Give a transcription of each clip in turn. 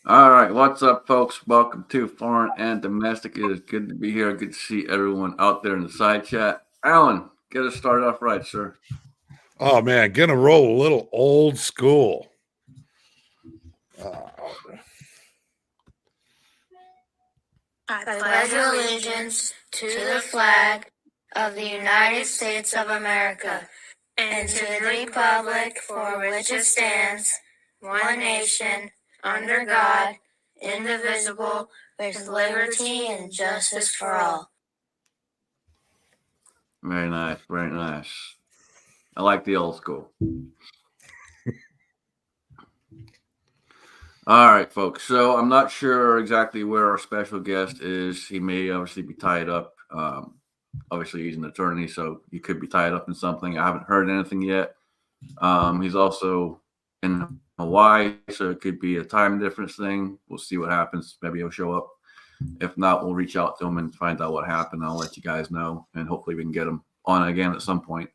All right, what's up, folks? Welcome to Foreign and Domestic. It is good to be here. Good to see everyone out there in the side chat. Alan, get us started off right, sir. Oh man, gonna roll a little old school. I pledge allegiance to the flag of the United States of America and to the republic for which it stands, one nation, under God, indivisible, with liberty and justice for all. Very nice, very nice. I like the old school. All right, folks. So I'm not sure exactly where our special guest is. He may obviously be tied up. Obviously, he's an attorney, so he could be tied up in something. I haven't heard anything yet. He's also in Hawaii, so it could be a time difference thing. We'll see what happens. Maybe he'll show up. If not, we'll reach out to him and find out what happened. I'll let you guys know, and hopefully we can get him on again at some point.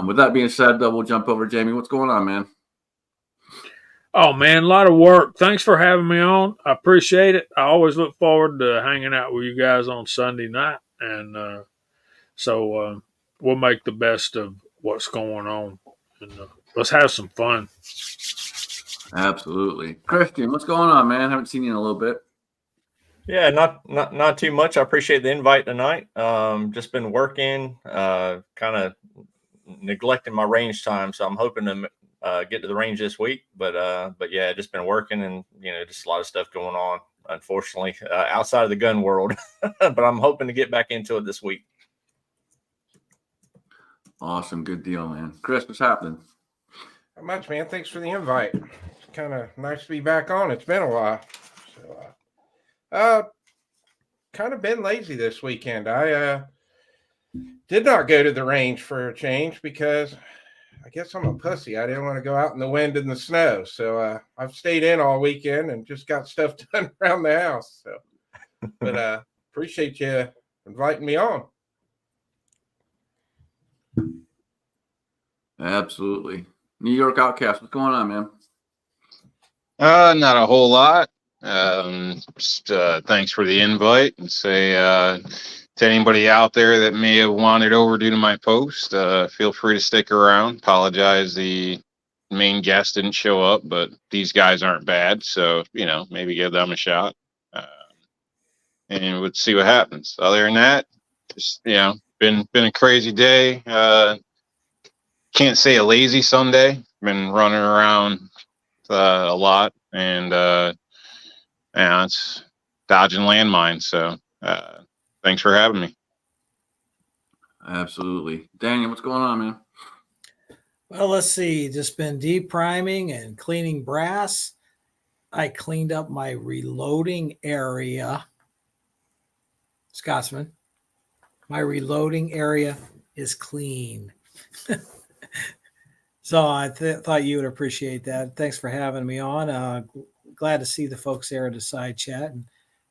With that being said, we'll jump over. Jamie, what's going on, man? Oh man, a lot of work. Thanks for having me on. I appreciate it. I always look forward to hanging out with you guys on Sunday night, and so we'll make the best of what's going on, and let's have some fun. Absolutely. Christian, what's going on, man? Haven't seen you in a little bit. Yeah, not too much. I appreciate the invite tonight. Just been working, kind of neglecting my range time, so I'm hoping to get to the range this week. But yeah, just been working, and just a lot of stuff going on. Unfortunately, outside of the gun world, but I'm hoping to get back into it this week. Awesome, good deal, man. Chris, what's happening? Not much, man. Thanks for the invite. It's kind of nice to be back on. It's been a while. So, kind of been lazy this weekend. I did not go to the range for a change because I guess I'm a pussy. I didn't want to go out in the wind and the snow. So I've stayed in all weekend and just got stuff done around the house. So, but appreciate you inviting me on. Absolutely. New York Outcast, what's going on, man? Not a whole lot. Just, thanks for the invite, and say to anybody out there that may have wandered over due to my post, feel free to stick around. Apologize, the main guest didn't show up, but these guys aren't bad, so maybe give them a shot, and we'll see what happens. Other than that, just been a crazy day. Can't say a lazy Sunday. Been running around a lot, and it's dodging landmines. So thanks for having me. Absolutely. Daniel, what's going on, man? Well, let's see. Just been deep priming and cleaning brass. I cleaned up my reloading area. Scotsman, my reloading area is clean. So I thought you would appreciate that. Thanks for having me on. Glad to see the folks there at the side chat. And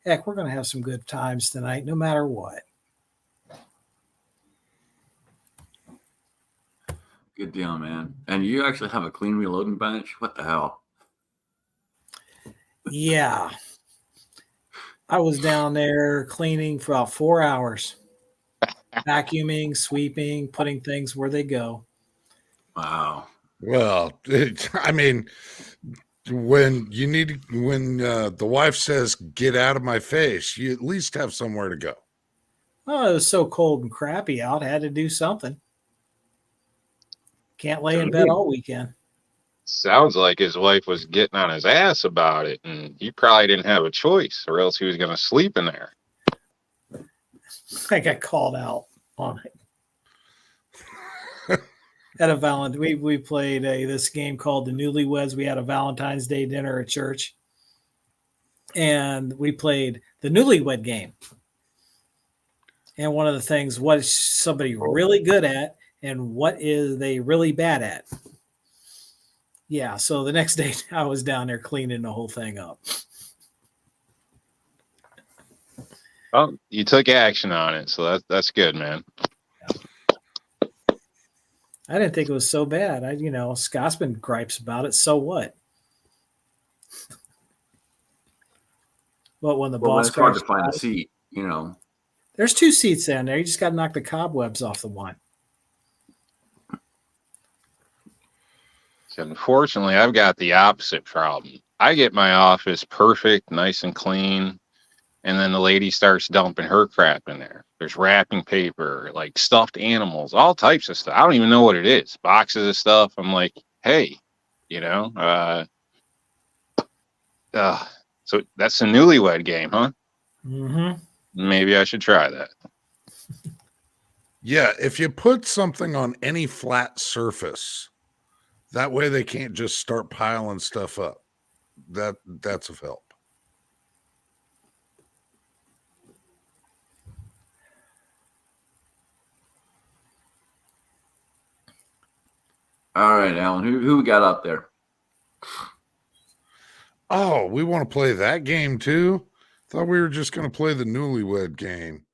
heck, we're going to have some good times tonight, no matter what. Good deal, man. And you actually have a clean reloading bench? What the hell? Yeah. I was down there cleaning for about 4 hours, vacuuming, sweeping, putting things where they go. Wow. Well, I mean, when the wife says, "Get out of my face," you at least have somewhere to go. Oh, it was so cold and crappy out. I had to do something. Can't lay in bed all weekend. Sounds like his wife was getting on his ass about it, and he probably didn't have a choice, or else he was going to sleep in there. I got called out on it. At a we played this game called the Newlyweds. We had a Valentine's Day dinner at church, and we played the Newlywed game. And one of the things, what is somebody really good at, and what is they really bad at? Yeah. So the next day, I was down there cleaning the whole thing up. Well, you took action on it, so that's good, man. I didn't think it was so bad. Scotsman gripes about it. So what? What, when the Well, ball when it's hard to scratched? find a seat, you know. There's 2 seats down there. You just got to knock the cobwebs off the one. So unfortunately, I've got the opposite problem. I get my office perfect, nice and clean, and then the lady starts dumping her crap in there. There's wrapping paper, like stuffed animals, all types of stuff. I don't even know what it is. Boxes of stuff. I'm like, hey, you know, so that's a newlywed game, huh? Mm-hmm. Maybe I should try that. Yeah, if you put something on any flat surface, that way they can't just start piling stuff up. That's of help. All right, Alan, who we got out there? Oh, we want to play that game too? Thought we were just going to play the newlywed game.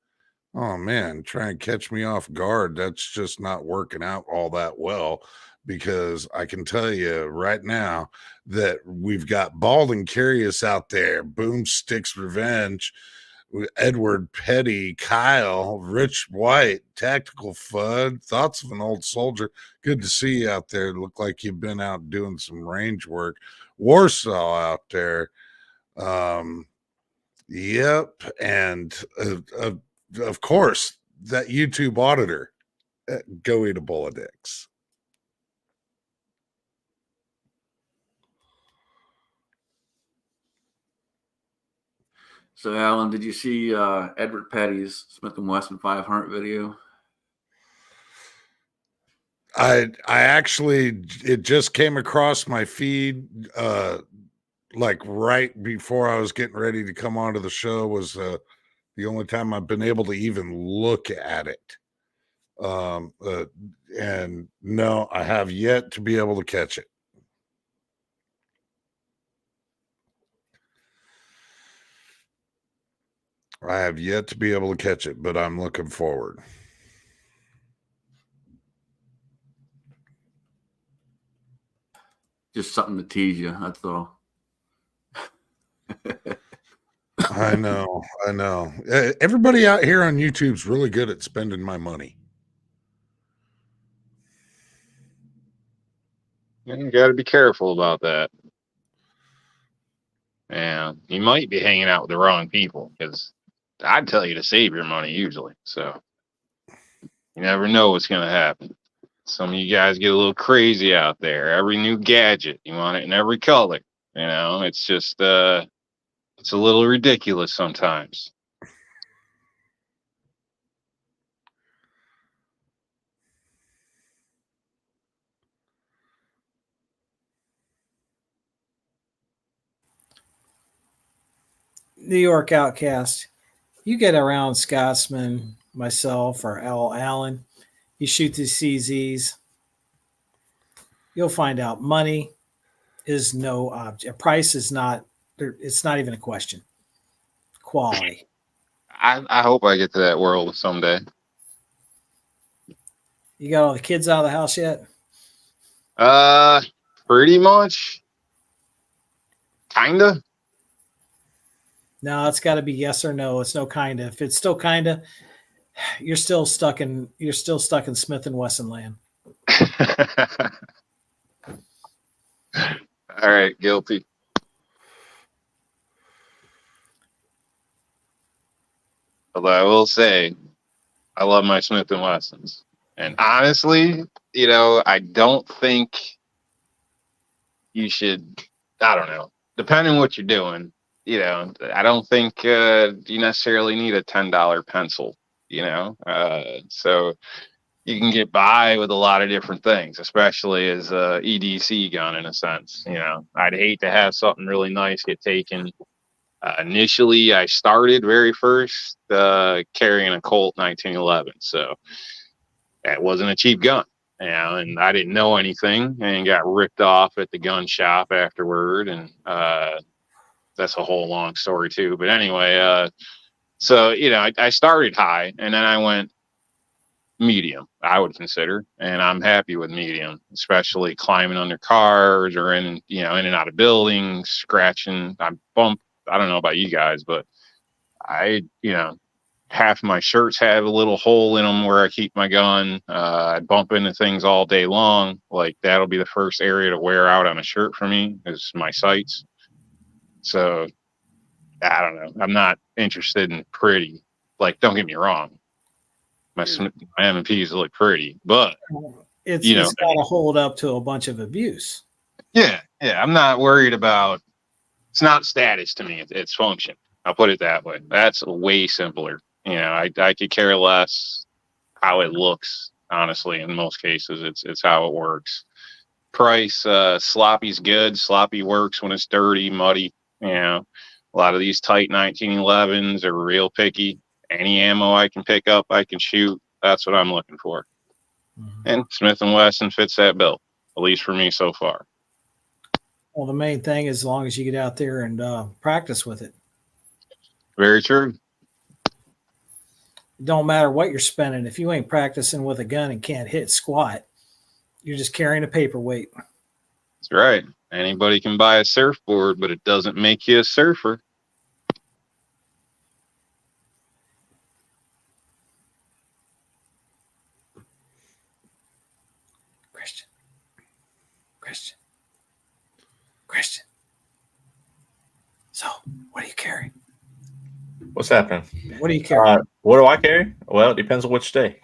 Oh man, try and catch me off guard. That's just not working out all that well, because I can tell you right now that we've got Bald and Curious out there, Boomstick's Revenge, Edward Petty, Kyle, Rich White, Tactical Fud, Thoughts of an Old Soldier. Good to see you out there. Look like you've been out doing some range work. Warsaw out there. Yep. And of course, that YouTube auditor. Go eat a bowl of dicks. So, Alan, did you see Edward Petty's Smith & Wesson 500 video? I actually, it just came across my feed like right before I was getting ready to come onto the show. Was the only time I've been able to even look at it. And no, I have yet to be able to catch it. I have yet to be able to catch it, but I'm looking forward. Just something to tease you, that's all. I know. Everybody out here on YouTube's really good at spending my money. You got to be careful about that. And you might be hanging out with the wrong people, because I'd tell you to save your money usually. So you never know what's going to happen. Some of you guys get a little crazy out there. Every new gadget, you want it in every color. You know, it's just, it's a little ridiculous sometimes. New York Outcast. You get around Scotsman, myself, or Allen. You shoot these CZs. You'll find out money is no object. Price is not. It's not even a question. Quality. I hope I get to that world someday. You got all the kids out of the house yet? Pretty much. Kinda. No, it's got to be yes or no. It's no kinda. If it's still kinda, you're still stuck in Smith and Wesson land. All right, guilty. Although I will say, I love my Smith & Wessons. And honestly, you know, I don't think you should, I don't know, depending on what you're doing, you know, I don't think you necessarily need a $10 pencil, you know. So you can get by with a lot of different things, especially as a EDC gun in a sense. You know, I'd hate to have something really nice get taken. Initially, I started very first carrying a Colt 1911, so that wasn't a cheap gun, you know, and I didn't know anything and got ripped off at the gun shop afterward, and that's a whole long story too. But anyway, so you know, I started high, and then I went medium, I would consider, and I'm happy with medium, especially climbing under cars or in and out of buildings, scratching. I bump I don't know about you guys, but half my shirts have a little hole in them where I keep my gun. I bump into things all day long. Like that'll be the first area to wear out on a shirt for me is my sights. So I don't know. I'm not interested in pretty. Like, don't get me wrong. My M&Ps look pretty, but it's got to hold up to a bunch of abuse. Yeah. I'm not worried about. It's not status to me. It's function. I'll put it that way. That's way simpler. I could care less how it looks. Honestly, in most cases, it's how it works. Price, sloppy's good. Sloppy works when it's dirty, muddy. A lot of these tight 1911s are real picky. Any ammo I can pick up, I can shoot. That's what I'm looking for. Mm-hmm. And Smith & Wesson fits that bill, at least for me so far. Well, the main thing is as long as you get out there and practice with it. Very true. It don't matter what you're spending. If you ain't practicing with a gun and can't hit squat, you're just carrying a paperweight. That's right. Anybody can buy a surfboard, but it doesn't make you a surfer. Christian. So, what do you carry? What's happening? What do you carry? What do I carry? Well, it depends on which day.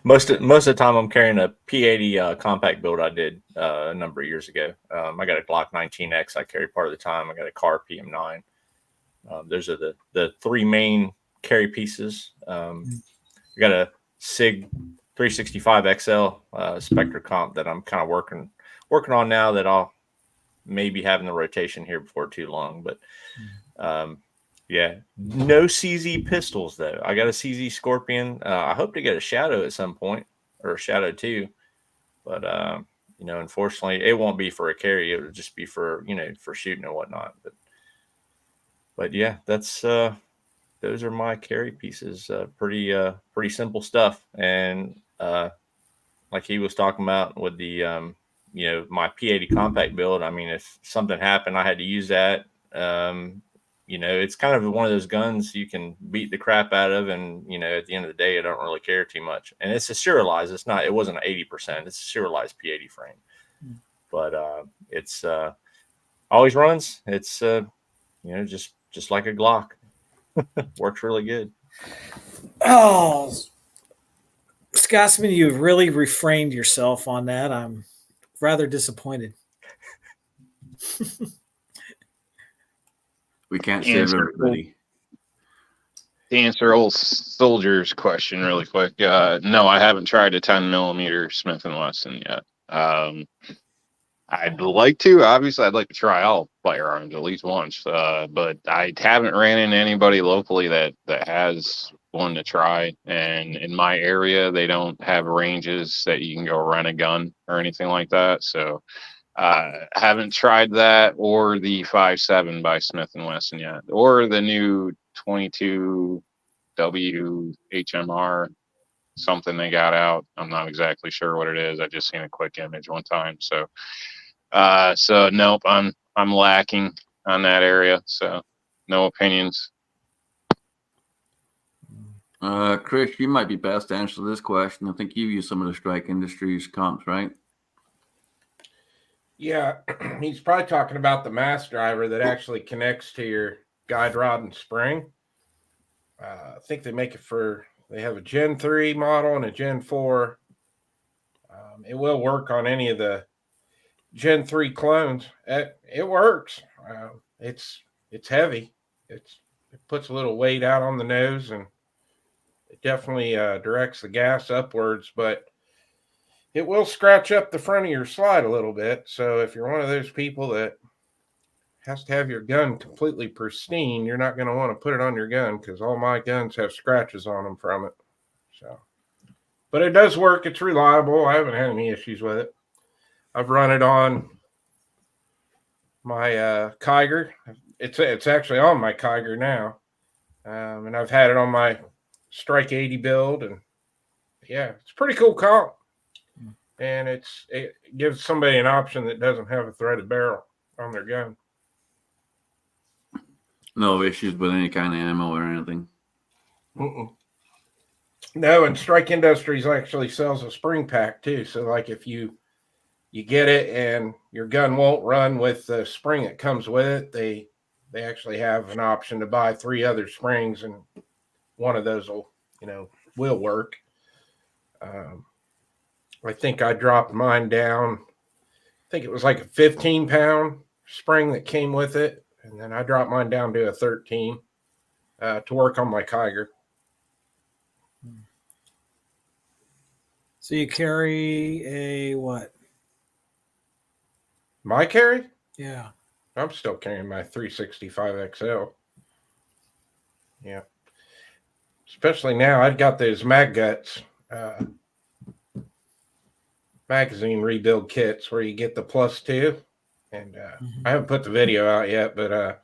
most of the time, I'm carrying a P80 compact build I did a number of years ago. I got a Glock 19X I carry part of the time. I got a Car PM9. Those are the three main carry pieces. I got a SIG 365 XL Spectre comp that I'm kind of working on now that I'll maybe have in the rotation here before too long. But no CZ pistols though. I got a CZ Scorpion. I hope to get a Shadow at some point, or a Shadow 2. But unfortunately, it won't be for a carry. It would just be for for shooting and whatnot. But yeah, that's those are my carry pieces. Pretty simple stuff. And like he was talking about with the my P80 compact build. I mean, if something happened, I had to use that. It's kind of one of those guns you can beat the crap out of, and at the end of the day, I don't really care too much. And it's a serialized. It wasn't an 80%. It's a serialized P80 frame, but it's always runs. It's just like a Glock. Works really good. Oh, Scotsman, you've really refrained yourself on that. I'm rather disappointed. We can't save everybody. To answer old soldier's question really quick, no, I haven't tried a 10mm Smith & Wesson yet. I'd like to. Obviously, I'd like to try all firearms at least once, but I haven't ran into anybody locally that has one to try. And in my area, they don't have ranges that you can go rent a gun or anything like that. So haven't tried that or the 5.7 by Smith & Wesson yet, or the new 22W HMR, something they got out. I'm not exactly sure what it is. I just seen a quick image one time. So nope, I'm lacking on that area. So no opinions. Chris, you might be best to answer this question. I think you use some of the Strike Industries comps, right? Yeah, he's probably talking about the mass driver that actually connects to your guide rod and spring. I think they make it they have a Gen 3 model and a Gen 4. It will work on any of the Gen 3 clones. It works. It's heavy. It puts a little weight out on the nose, and it definitely directs the gas upwards, but it will scratch up the front of your slide a little bit. So if you're one of those people that has to have your gun completely pristine, you're not going to want to put it on your gun, because all my guns have scratches on them from it. So, but it does work. It's reliable. I haven't had any issues with it. I've run it on my Kiger. It's actually on my Kiger now, and I've had it on my Strike 80 build, and yeah, it's a pretty cool comp. And it gives somebody an option that doesn't have a threaded barrel on their gun. No issues with any kind of ammo or anything. Mm-mm. No, and Strike Industries actually sells a spring pack too. So like if you get it and your gun won't run with the spring that comes with it, they actually have an option to buy 3 other springs, and one of those will work. I think I dropped mine down. I think it was like a 15-pound spring that came with it, and then I dropped mine down to a 13 to work on my Kiger. So you carry a what? My carry? Yeah. I'm still carrying my 365 XL. Yeah. Especially now, I've got those Mag Guts magazine rebuild kits where you get the +2. And I haven't put the video out yet, but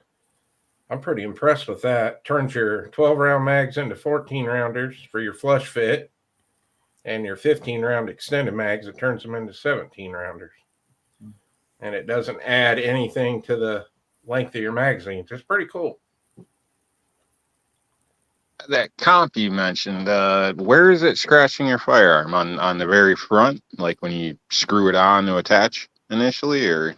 I'm pretty impressed with that. Turns your 12-round mags into 14-rounders for your flush fit, and your 15-round extended mags, it turns them into 17-rounders. And it doesn't add anything to the length of your magazines. It's pretty cool. That comp you mentioned, where is it scratching your firearm? On the very front, like when you screw it on to attach initially, or?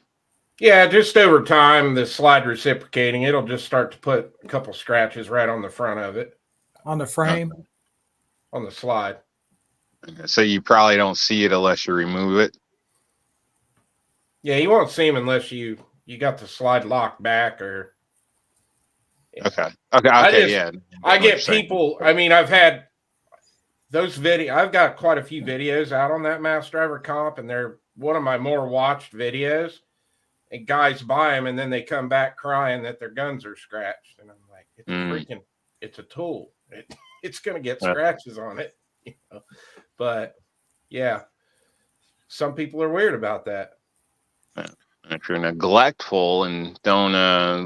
Yeah, just over time, the slide reciprocating, it'll just start to put a couple scratches right on the front of it. On the frame? On the slide. So you probably don't see it unless you remove it? Yeah, you won't see them unless you got the slide locked back or... Okay, yeah. I get people, I mean, I've had those I've got quite a few videos out on that Mass Driver comp, and they're one of my more watched videos. And guys buy them, and then they come back crying that their guns are scratched. And I'm like, it's it's a tool. It's going to get scratches on it. But yeah, some people are weird about that. If you're neglectful and don't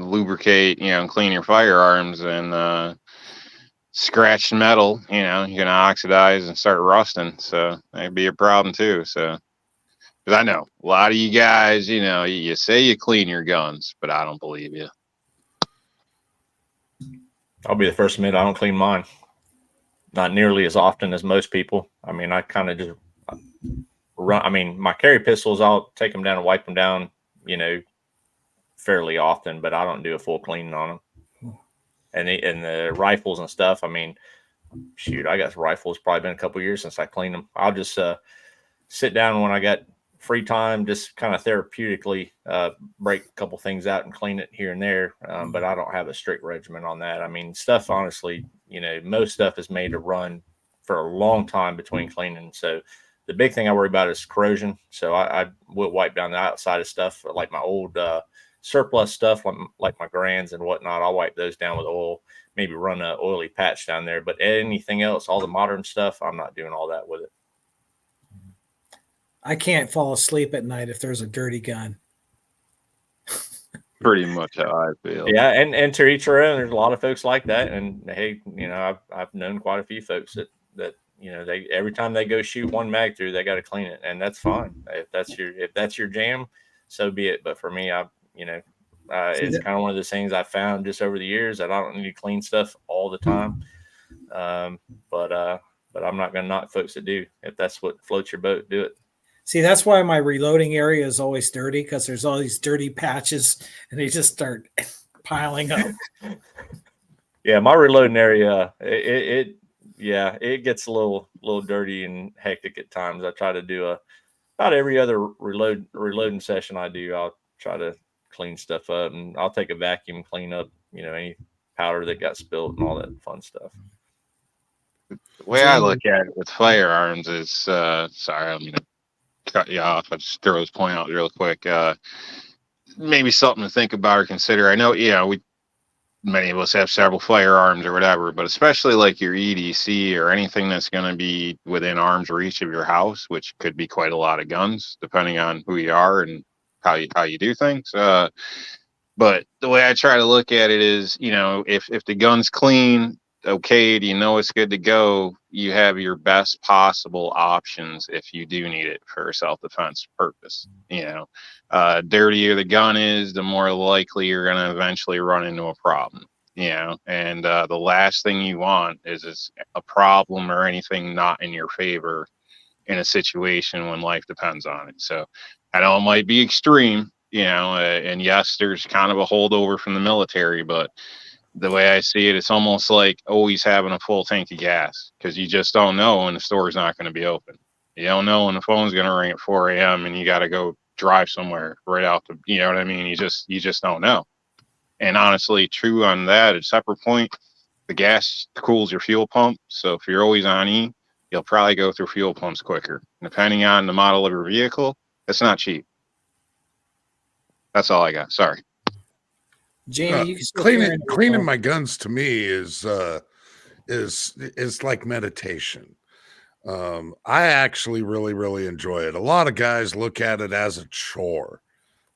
lubricate, clean your firearms, and scratched metal, you're going to oxidize and start rusting. So that'd be a problem too. So, because I know a lot of you guys, you say you clean your guns, but I don't believe you. I'll be the first to admit I don't clean mine. Not nearly as often as most people. I mean, I kind of just run. I mean, my carry pistols, I'll take them down and wipe them down, fairly often, but I don't do a full cleaning on them. And the rifles and stuff, I mean, shoot, I got rifles probably been a couple years since I cleaned them. I'll just sit down when I got free time, just kind of therapeutically break a couple things out and clean it here and there. But I don't have a strict regimen on that. I mean, stuff, honestly, most stuff is made to run for a long time between cleaning. So the big thing I worry about is corrosion. So I will wipe down the outside of stuff, like my old surplus stuff, like my Grands and whatnot. I'll wipe those down with oil, maybe run an oily patch down there. But anything else, all the modern stuff, I'm not doing all that with it. I can't fall asleep at night if there's a dirty gun. Pretty much how I feel. Yeah, and to each their own. There's a lot of folks like that, and hey, I've known quite a few folks that they every time they go shoot one mag through, they got to clean it, and that's fine. If that's your jam, so be it. But for me, it's kind of one of those things I found just over the years that I don't need to clean stuff all the time. But I'm not going to knock folks that do. If that's what floats your boat, do it. See, that's why my reloading area is always dirty, because there's all these dirty patches and they just start piling up. Yeah, my reloading area, it gets a little dirty and hectic at times. I try to do about every other reloading session I do, I'll try to clean stuff up, and I'll take a vacuum, clean up, any powder that got spilled and all that fun stuff. The way I look at it with firearms is, sorry, I'm going to cut you off. I'll just throw this point out real quick. Maybe something to think about or consider. I know, many of us have several firearms or whatever, but especially like your EDC or anything that's going to be within arm's reach of your house, which could be quite a lot of guns, depending on who you are and how you do things. But the way I try to look at it is, if the gun's clean, okay, do you know it's good to go? You have your best possible options if you do need it for a self-defense purpose. Dirtier the gun is, the more likely you're going to eventually run into a problem. And the last thing you want is a problem or anything not in your favor in a situation when life depends on it. So I know it might be extreme, and yes, there's kind of a holdover from the military, but the way I see it, it's almost like always having a full tank of gas, because you just don't know when the store's not going to be open. You don't know when the phone's going to ring at 4 a.m. and you got to go drive somewhere right out the, you know what I mean? You just don't know. And honestly, true on that, at a separate point, the gas cools your fuel pump. So if you're always on E, you'll probably go through fuel pumps quicker. Depending on the model of your vehicle, it's not cheap. That's all I got. Sorry. Jamie, you can still carry on. Cleaning my guns to me is like meditation. I actually really enjoy it. A lot of guys look at it as a chore.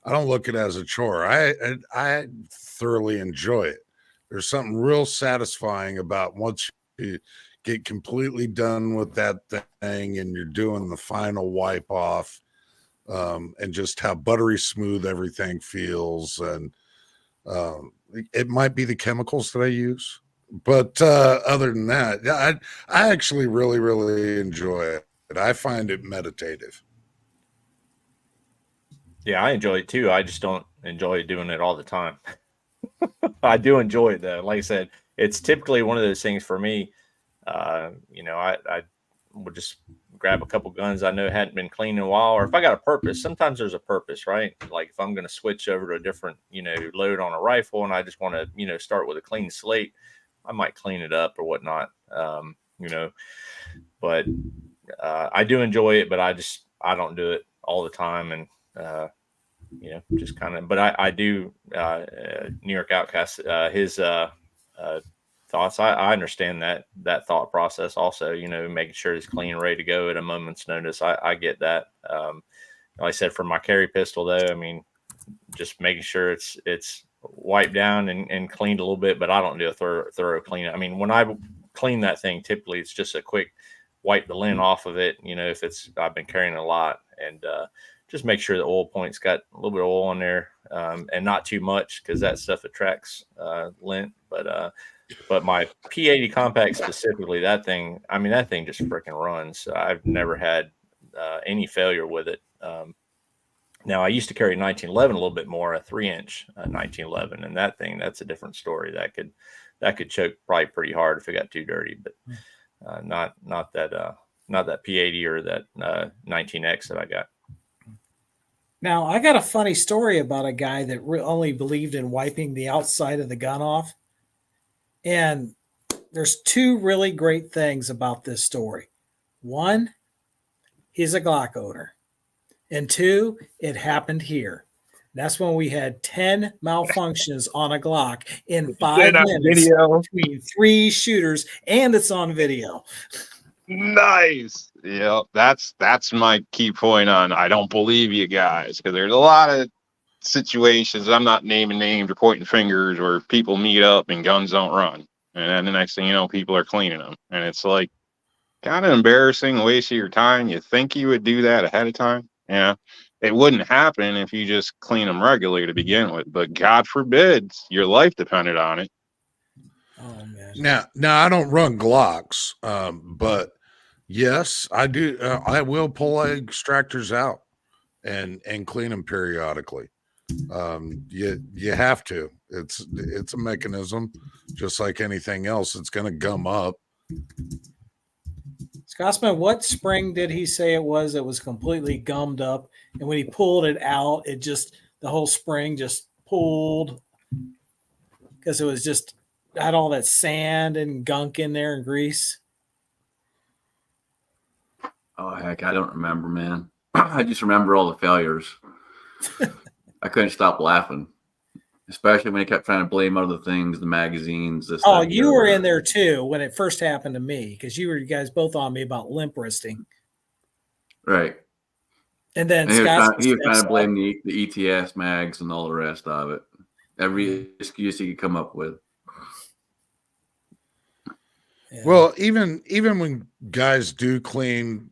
I don't look at it as a chore. I thoroughly enjoy it. There's something real satisfying about once you get completely done with that thing and you're doing the final wipe off, and just how buttery smooth everything feels. And it might be the chemicals that I use, but other than that, I actually really enjoy it. I find it meditative. Yeah, I enjoy it too. I just don't enjoy doing it all the time. I do enjoy it though. Like I said, it's typically one of those things for me. I would just grab a couple guns I know hadn't been cleaned in a while, or if I got a purpose. Sometimes there's a purpose, right? Like if I'm going to switch over to a different, load on a rifle, and I just want to, start with a clean slate, I might clean it up or whatnot. But I do enjoy it, but I don't do it all the time, and just kind of. But I do. New York Outcast, his thoughts. I understand that thought process also, making sure it's clean, ready to go at a moment's notice. I get that. Like I said, for my carry pistol though, I mean, just making sure it's wiped down and cleaned a little bit, but I don't do a thorough clean. I mean, when I clean that thing, typically it's just a quick wipe the lint off of it. If I've been carrying a lot, and just make sure the oil point's got a little bit of oil on there, and not too much, because that stuff attracts lint. But my P80 compact specifically, that thing just freaking runs. I've never had any failure with it. Now I used to carry 1911 a little bit more, a 3-inch 1911, and that's a different story. That could choke probably pretty hard if it got too dirty, but not that P80 or that 19X that I got. Now I got a funny story about a guy that only believed in wiping the outside of the gun off. And there's two really great things about this story. One, he's a Glock owner. And two, it happened here. That's when we had 10 malfunctions on a Glock in 5 minutes between 3 shooters, and it's on video. Nice. Yeah, that's my key point on I don't believe you guys, because there's a lot of situations, I'm not naming names or pointing fingers, where people meet up and guns don't run, and then the next thing you know, people are cleaning them, and it's like kind of embarrassing, waste of your time. You think you would do that ahead of time? Yeah, it wouldn't happen if you just clean them regularly to begin with, but God forbid your life depended on it. Oh man. Now I don't run Glocks, but yes, I do. I will pull extractors out and clean them periodically. You have to. It's a mechanism, just like anything else. It's going to gum up. Scotsman, what spring did he say it was that was completely gummed up? And when he pulled it out, the whole spring just pulled, because it was just had all that sand and gunk in there and grease. Oh heck, I don't remember, man. I just remember all the failures. I couldn't stop laughing, especially when he kept trying to blame other things, the magazines. This. Oh, that, you were in there too when it first happened to me, because you guys both on me about limp wristing. Right. And then he was trying to blame the ETS mags and all the rest of it. Every excuse he could come up with. Yeah. Well, even when guys do clean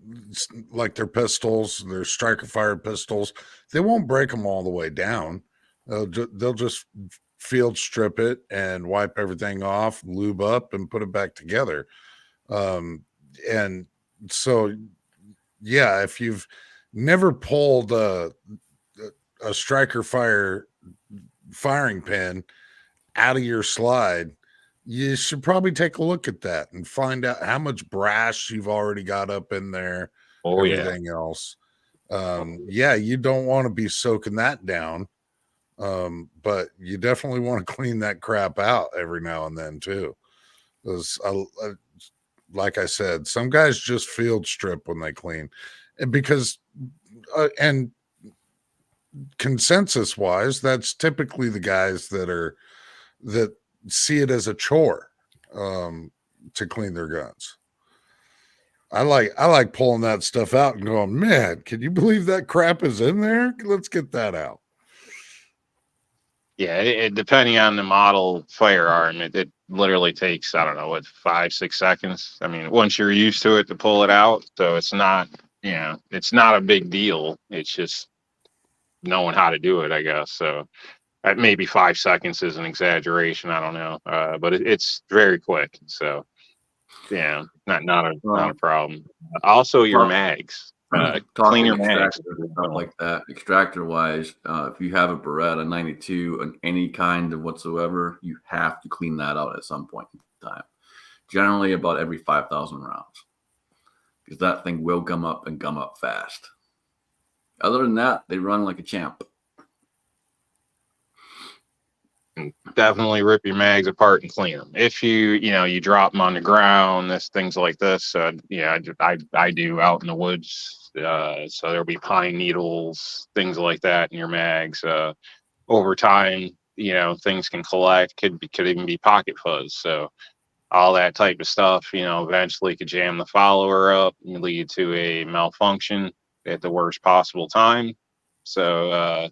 like their pistols, their striker fired pistols, they won't break them all the way down. They'll just field strip it and wipe everything off, lube up, and put it back together. And so, yeah, if you've never pulled a striker firing pin out of your slide, you should probably take a look at that and find out how much brass you've already got up in there, everything else. Yeah, you don't want to be soaking that down. But you definitely want to clean that crap out every now and then too. Because like I said, some guys just field strip when they clean, and because and consensus wise, that's typically the guys that see it as a chore to clean their guns. I like pulling that stuff out and going, man, can you believe that crap is in there? Let's get that out. Yeah, depending on the model firearm, it literally takes, I don't know, what, 5-6 seconds. I mean, once you're used to it to pull it out, so it's not, it's not a big deal. It's just knowing how to do it, I guess. So maybe 5 seconds is an exaggeration. I don't know, but it's very quick. So yeah, not a problem. Also, your mags. Clean your mags. Stuff like that. Extractor wise, if you have a Beretta 92 and any kind of whatsoever, you have to clean that out at some point in time. Generally, about every 5,000 rounds, because that thing will gum up and gum up fast. Other than that, they run like a champ. Definitely rip your mags apart and clean them. If you drop them on the ground, things like this. I do out in the woods. So there'll be pine needles, things like that in your mags. Over time, things can collect. Could even be pocket fuzz. So all that type of stuff, eventually could jam the follower up and lead to a malfunction at the worst possible time. So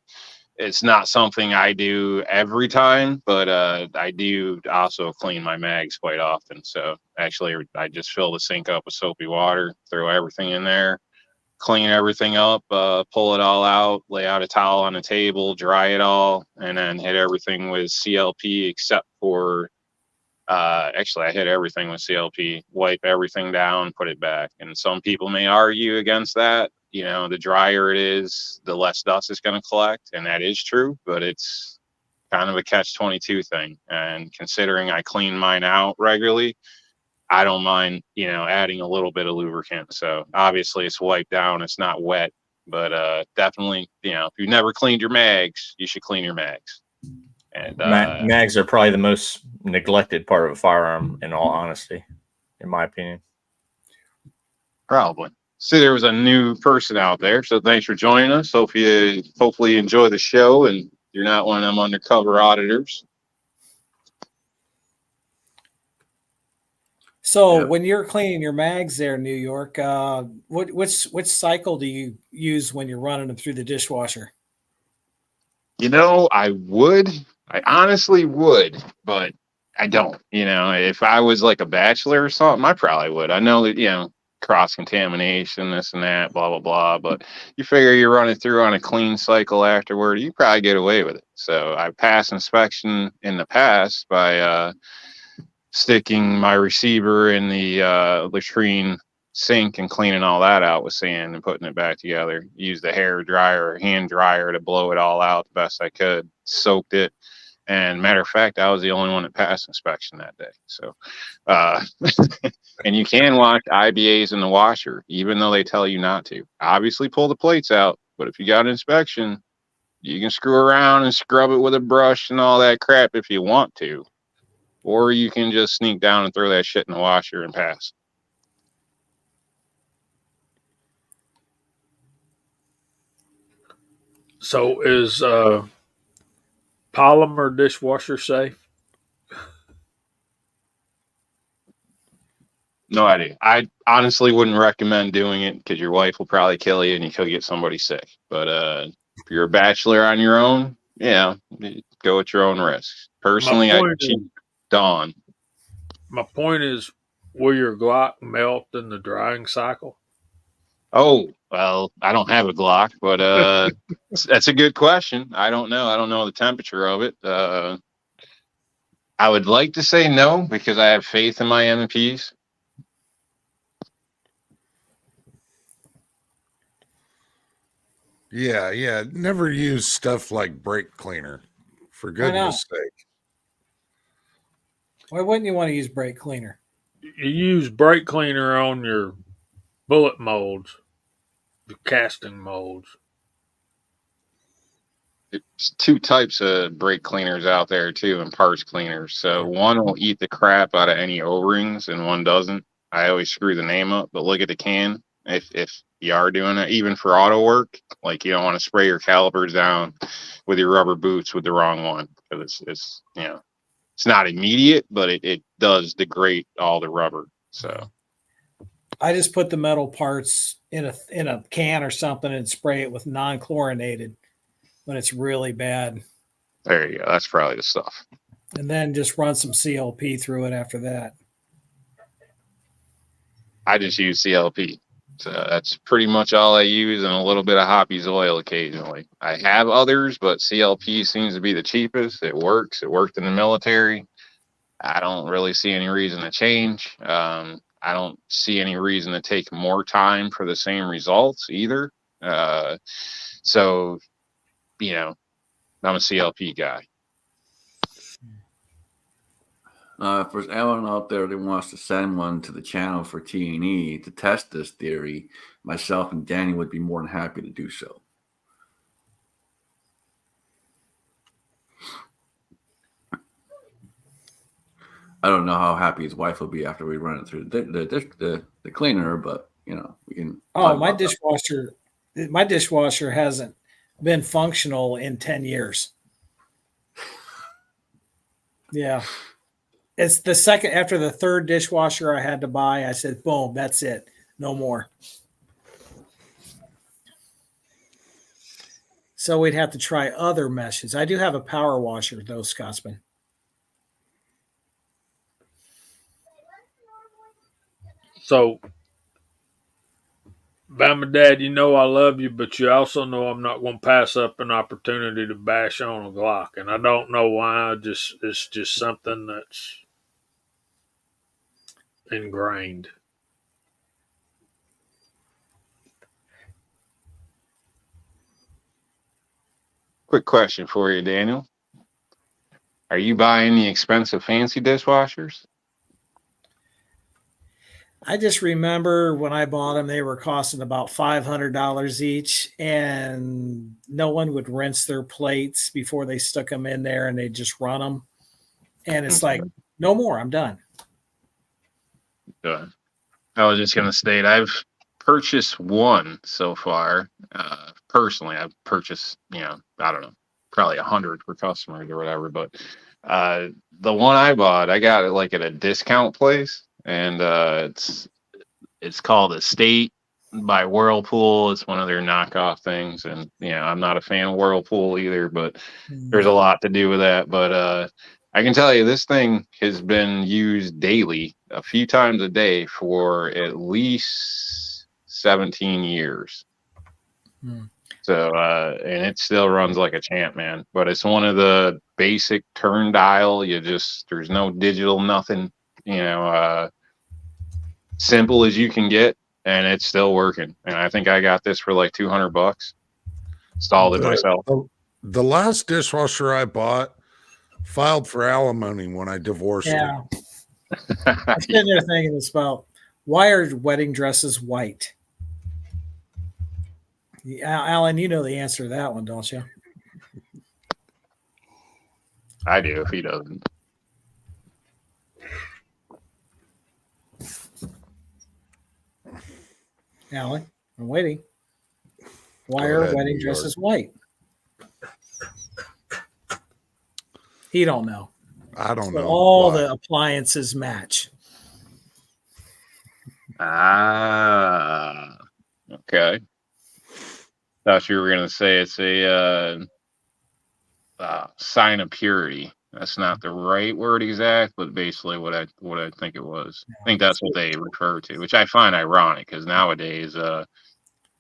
it's not something I do every time, but I do also clean my mags quite often. So actually, I just fill the sink up with soapy water, throw everything in there, clean everything up, pull it all out, lay out a towel on the table, dry it all, and then hit everything with CLP except for, actually, I hit everything with CLP, wipe everything down, put it back. And some people may argue against that. The drier it is, the less dust it's going to collect. And that is true, but it's kind of a catch-22 thing. And considering I clean mine out regularly, I don't mind, adding a little bit of lubricant. So obviously it's wiped down. It's not wet, but definitely, if you've never cleaned your mags, you should clean your mags. And mags are probably the most neglected part of a firearm, in all honesty, in my opinion. Probably. See, there was a new person out there, so thanks for joining us. Hopefully you enjoy the show and you're not one of them undercover auditors. So when you're cleaning your mags there in New York, which cycle do you use when you're running them through the dishwasher? I honestly would, but I don't. If I was like a bachelor or something, I probably would. I know that, cross-contamination, this and that, blah, blah, blah. But you figure you're running through on a clean cycle afterward, you probably get away with it. So I passed inspection in the past by sticking my receiver in the latrine sink and cleaning all that out with sand and putting it back together. Used the hand dryer to blow it all out the best I could. Soaked it. And matter of fact, I was the only one that passed inspection that day. So, and you can wash IBAs in the washer, even though they tell you not to. Obviously, pull the plates out, but if you got an inspection, you can screw around and scrub it with a brush and all that crap if you want to. Or you can just sneak down and throw that shit in the washer and pass. So is polymer dishwasher safe? No idea. I honestly wouldn't recommend doing it because your wife will probably kill you and you could get somebody sick. But if you're a bachelor on your own, go at your own risk. Personally, I cheat Dawn. My point is, will your Glock melt in the drying cycle? Oh, well, I don't have a Glock, but that's a good question. I don't know. I don't know the temperature of it. I would like to say no because I have faith in my MPs. Yeah. Never use stuff like brake cleaner, for Why not? goodness sake. Why wouldn't you want to use brake cleaner? You use brake cleaner on your bullet molds, the casting molds. There's two types of brake cleaners out there too, and parts cleaners. So one will eat the crap out of any O-rings, and one doesn't. I always screw the name up, but look at the can. If you are doing it, even for auto work, like you don't want to spray your calipers down with your rubber boots with the wrong one because it's it's not immediate, but it does degrade all the rubber. So I just put the metal parts in a can or something and spray it with non-chlorinated when it's really bad, there you go. That's probably the stuff. and then just run some CLP through it after that. I just use CLP. So that's pretty much all I use, and a little bit of Hoppy's oil occasionally. I have others, but CLP seems to be the cheapest. It works. It worked in the military. I don't really see any reason to change. I don't see any reason to take more time for the same results either. So, I'm a CLP guy. If there's anyone out there that wants to send one to the channel for T&E to test this theory, myself and Danny would be more than happy to do so. I don't know how happy his wife will be after we run it through the cleaner, but we can. Oh, my dishwasher hasn't been functional in 10 years. Yeah. It's the second after the third dishwasher I had to buy. I said, boom, that's it. No more. So we'd have to try other meshes. I do have a power washer, though, Scotsman. So, Bama Dad, I love you, but you also know I'm not going to pass up an opportunity to bash on a Glock, and I don't know why. It's just something that's ingrained. Quick question for you, Daniel. Are you buying the expensive fancy dishwashers? I just remember when I bought them, they were costing about $500 each, and no one would rinse their plates before they stuck them in there, and they'd just run them. And it's like, no more, I'm done. Good. I was just going to state I've purchased one so far. Personally, I've purchased, I don't know, probably 100 for customers or whatever. But the one I bought, I got it like at a discount place. And it's called Estate by Whirlpool. It's one of their knockoff things, and I'm not a fan of Whirlpool either, but there's a lot to do with that. But I can tell you this thing has been used daily, a few times a day for at least 17 years. So and it still runs like a champ, man. But it's one of the basic turn dial. There's no digital nothing. Simple as you can get, and it's still working. And I think I got this for like $200. Installed it myself. The last dishwasher I bought filed for alimony when I divorced her. I'm sitting there thinking it's about, why are wedding dresses white? Alan, you know the answer to that one, don't you? I do, if he doesn't. Alan, I'm waiting. Why are wedding dresses white? He don't know. I don't know. All the appliances match. Okay. Thought you were gonna say it's a sign of purity. That's not the right word exact, but basically what I think it was. I think that's what they refer to, which I find ironic because nowadays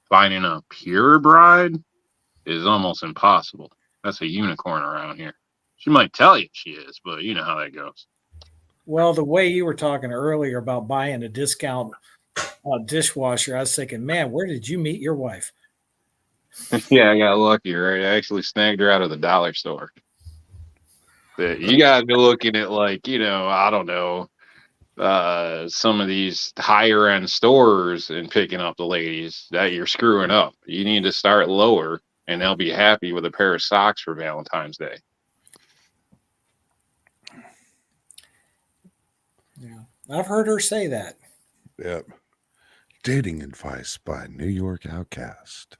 finding a pure bride is almost impossible. That's a unicorn around here. She might tell you she is, but you know how that goes. Well, the way you were talking earlier about buying a discount dishwasher, I was thinking, man, where did you meet your wife? Yeah, I got lucky, right? I actually snagged her out of the dollar store. But you gotta be looking at like, I don't know, some of these higher end stores and picking up the ladies that you're screwing up. You need to start lower and they'll be happy with a pair of socks for Valentine's Day. Yeah, I've heard her say that. Yep. Dating advice by New York Outcast.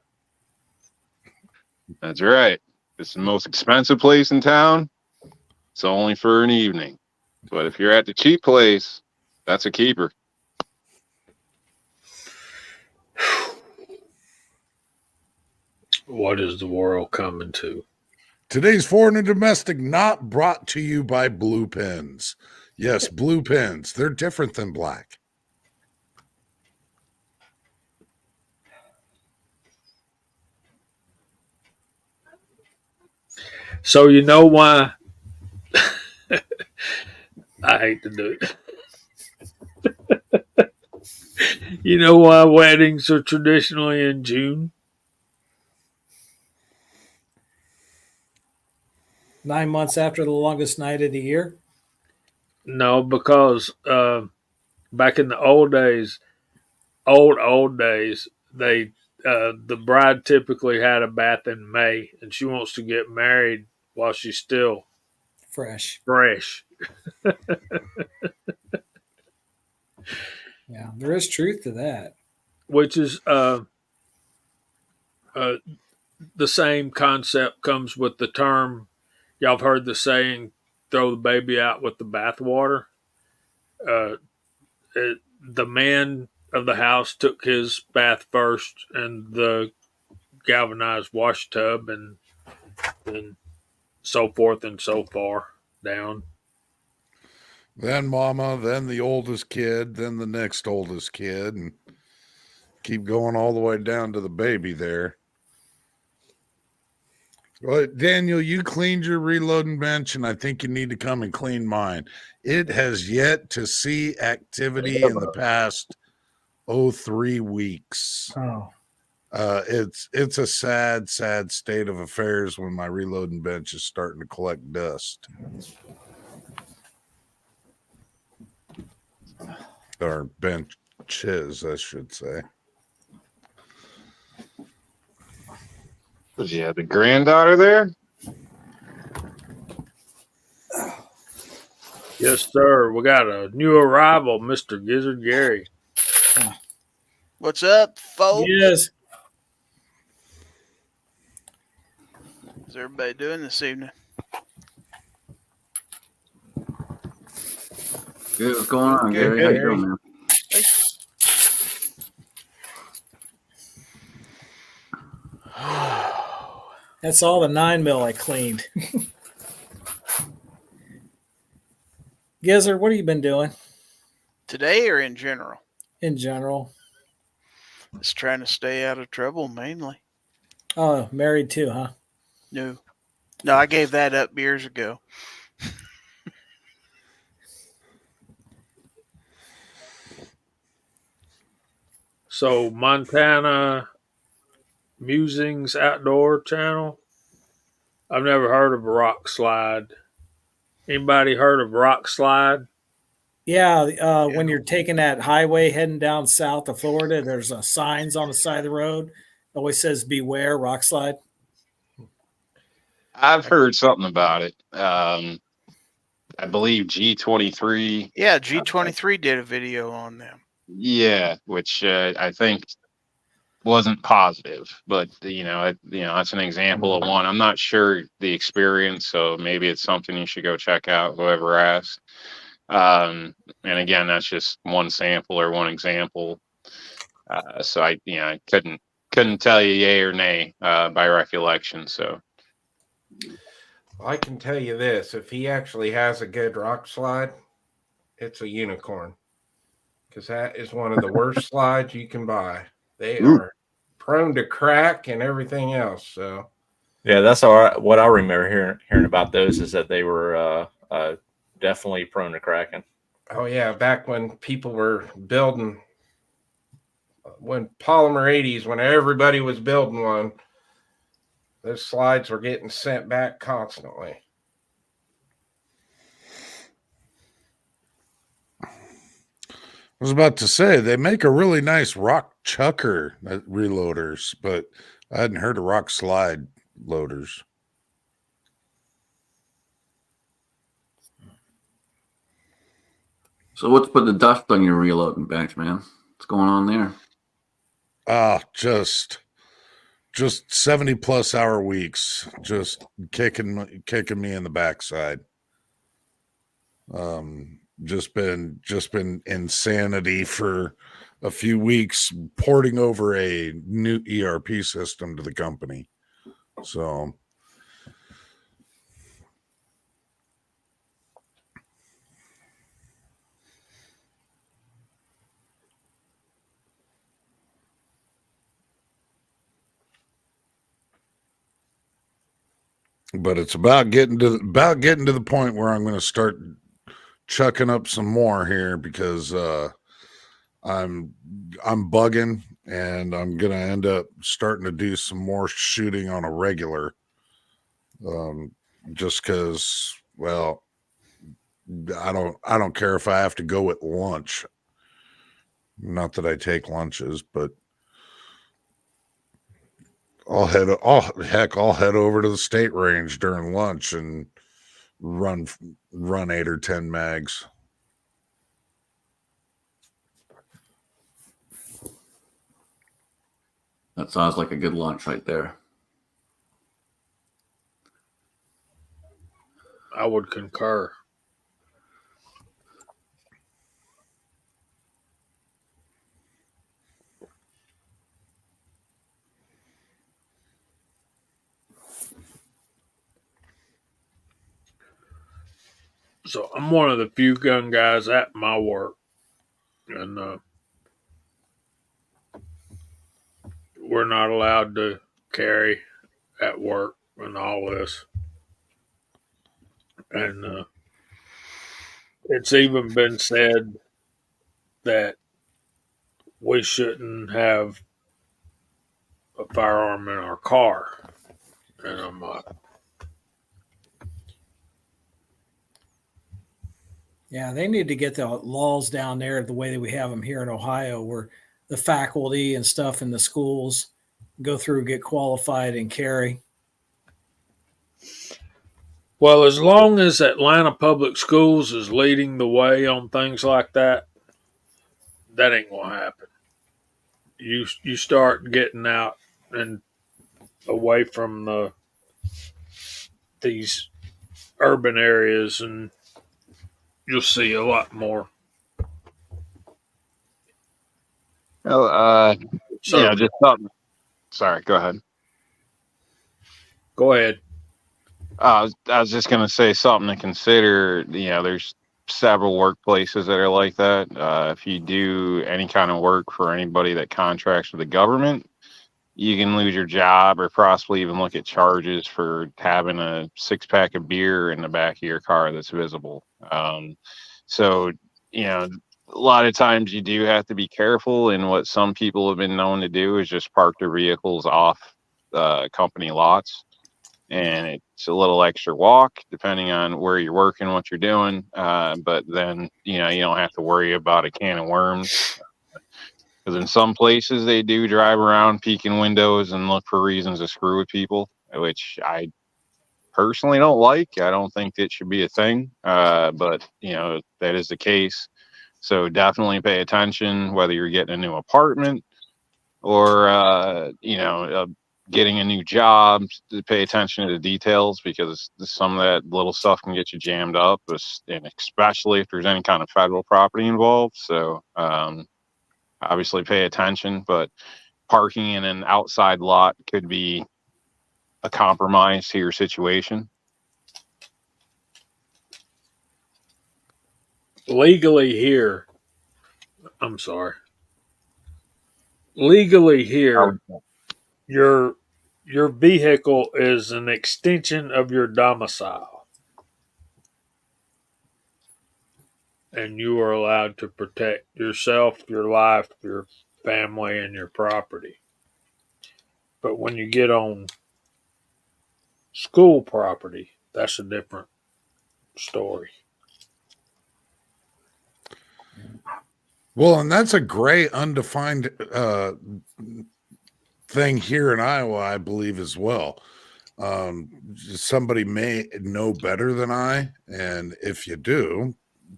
That's right. It's the most expensive place in town. It's only for an evening. But if you're at the cheap place, that's a keeper. What is the world coming to? Today's Foreign and Domestic not brought to you by Blue Pens. Yes, Blue Pens. They're different than black. So you know why I hate to do it. You know why weddings are traditionally in June? 9 months after the longest night of the year. No, because back in the old days, old days, they the bride typically had a bath in May, and she wants to get married while she's still Fresh. fresh. Yeah, there is truth to that. Which is the same concept comes with the term. Y'all have heard the saying, "Throw the baby out with the bathwater." Uh, the man of the house took his bath first, and the galvanized wash tub, and so forth and so far down. Then mama, then the oldest kid, then the next oldest kid, and keep going all the way down to the baby there. Well, Daniel, you cleaned your reloading bench, and I think you need to come and clean mine. It has yet to see activity in the past 3 weeks. Oh, It's a sad state of affairs when my reloading bench is starting to collect dust. Or benches, I should say. Does he have the granddaughter there? Yes, sir. We got a new arrival, Mr. Gizzard Gary. What's up, folks? yes. What's everybody doing this evening? Good. What's going on, Good, Gary? How you Gary. doing, man? That's all the 9mm I cleaned. Gizzard, what have you been doing Today or in general? in general? Just trying to stay out of trouble mainly. Oh, married too, huh? No. No, I gave that up years ago. So, Montana Musings Outdoor Channel. I've never heard of a rock slide. Anybody heard of rock slide? Yeah, when you're taking that highway heading down south of Florida, there's signs on the side of the road. It always says "Beware rock slide." I've heard something about it. I believe G23. Yeah, G23 did a video on them. Yeah, which I think wasn't positive, but that's an example of one. I'm not sure the experience, so maybe it's something you should go check out. Whoever asked, and again, that's just one sample or one example. So I couldn't tell you yay or nay by recollection. So I can tell you this: if he actually has a good rock slide, it's a unicorn, because that is one of the worst slides you can buy. They Ooh. are prone to crack and everything else. So Yeah, that's what I remember hearing about those is that they were definitely prone to cracking. Oh yeah, back when people were building, when polymer 80s, when everybody was building one, those slides were getting sent back constantly. I was about to say they make a really nice rock chucker reloaders, but I hadn't heard of rock slide loaders. So what's put the dust on your reloading bench, man? What's going on there? Just 70+ hour weeks, just kicking me in the backside. Just been insanity for a few weeks, porting over a new ERP system to the company. So but it's about getting to the point where I'm going to start chucking up some more here, because I'm bugging, and I'm going to end up starting to do some more shooting on a regular, just because, well, I don't care if I have to go at lunch. Not that I take lunches, but I'll head over to the state range during lunch and run 8 or 10 mags. That sounds like a good lunch right there. I would concur. So I'm one of the few gun guys at my work, and we're not allowed to carry at work and all this. And it's even been said that we shouldn't have a firearm in our car. And I'm like, Yeah, they need to get the laws down there the way that we have them here in Ohio, where the faculty and stuff in the schools go through, get qualified, and carry. well, as long as Atlanta Public Schools is leading the way on things like that, that ain't gonna happen. You start getting out and away from these urban areas, and you'll see a lot more. Oh, So just something. Sorry, go ahead. go ahead. I was just gonna say something to consider. There's several workplaces that are like that. If you do any kind of work for anybody that contracts with the government, you can lose your job, or possibly even look at charges for having a 6-pack of beer in the back of your car that's visible. So, a lot of times you do have to be careful. And what some people have been known to do is just park their vehicles off company lots. And it's a little extra walk depending on where you're working, what you're doing. But then, you don't have to worry about a can of worms. Because in some places they do drive around peeking windows and look for reasons to screw with people, which I personally don't like. I don't think it should be a thing. But that is the case. So definitely pay attention whether you're getting a new apartment or getting a new job. To pay attention to the details, because some of that little stuff can get you jammed up, and especially if there's any kind of federal property involved. So obviously pay attention, but parking in an outside lot could be a compromise to your situation. Legally here, I'm sorry. Legally here, you're your vehicle is an extension of your domicile, and you are allowed to protect yourself, your life, your family, and your property. But when you get on school property, that's a different story. Well, and that's a gray, undefined thing here in Iowa, I believe, as well. Somebody may know better than I, and if you do,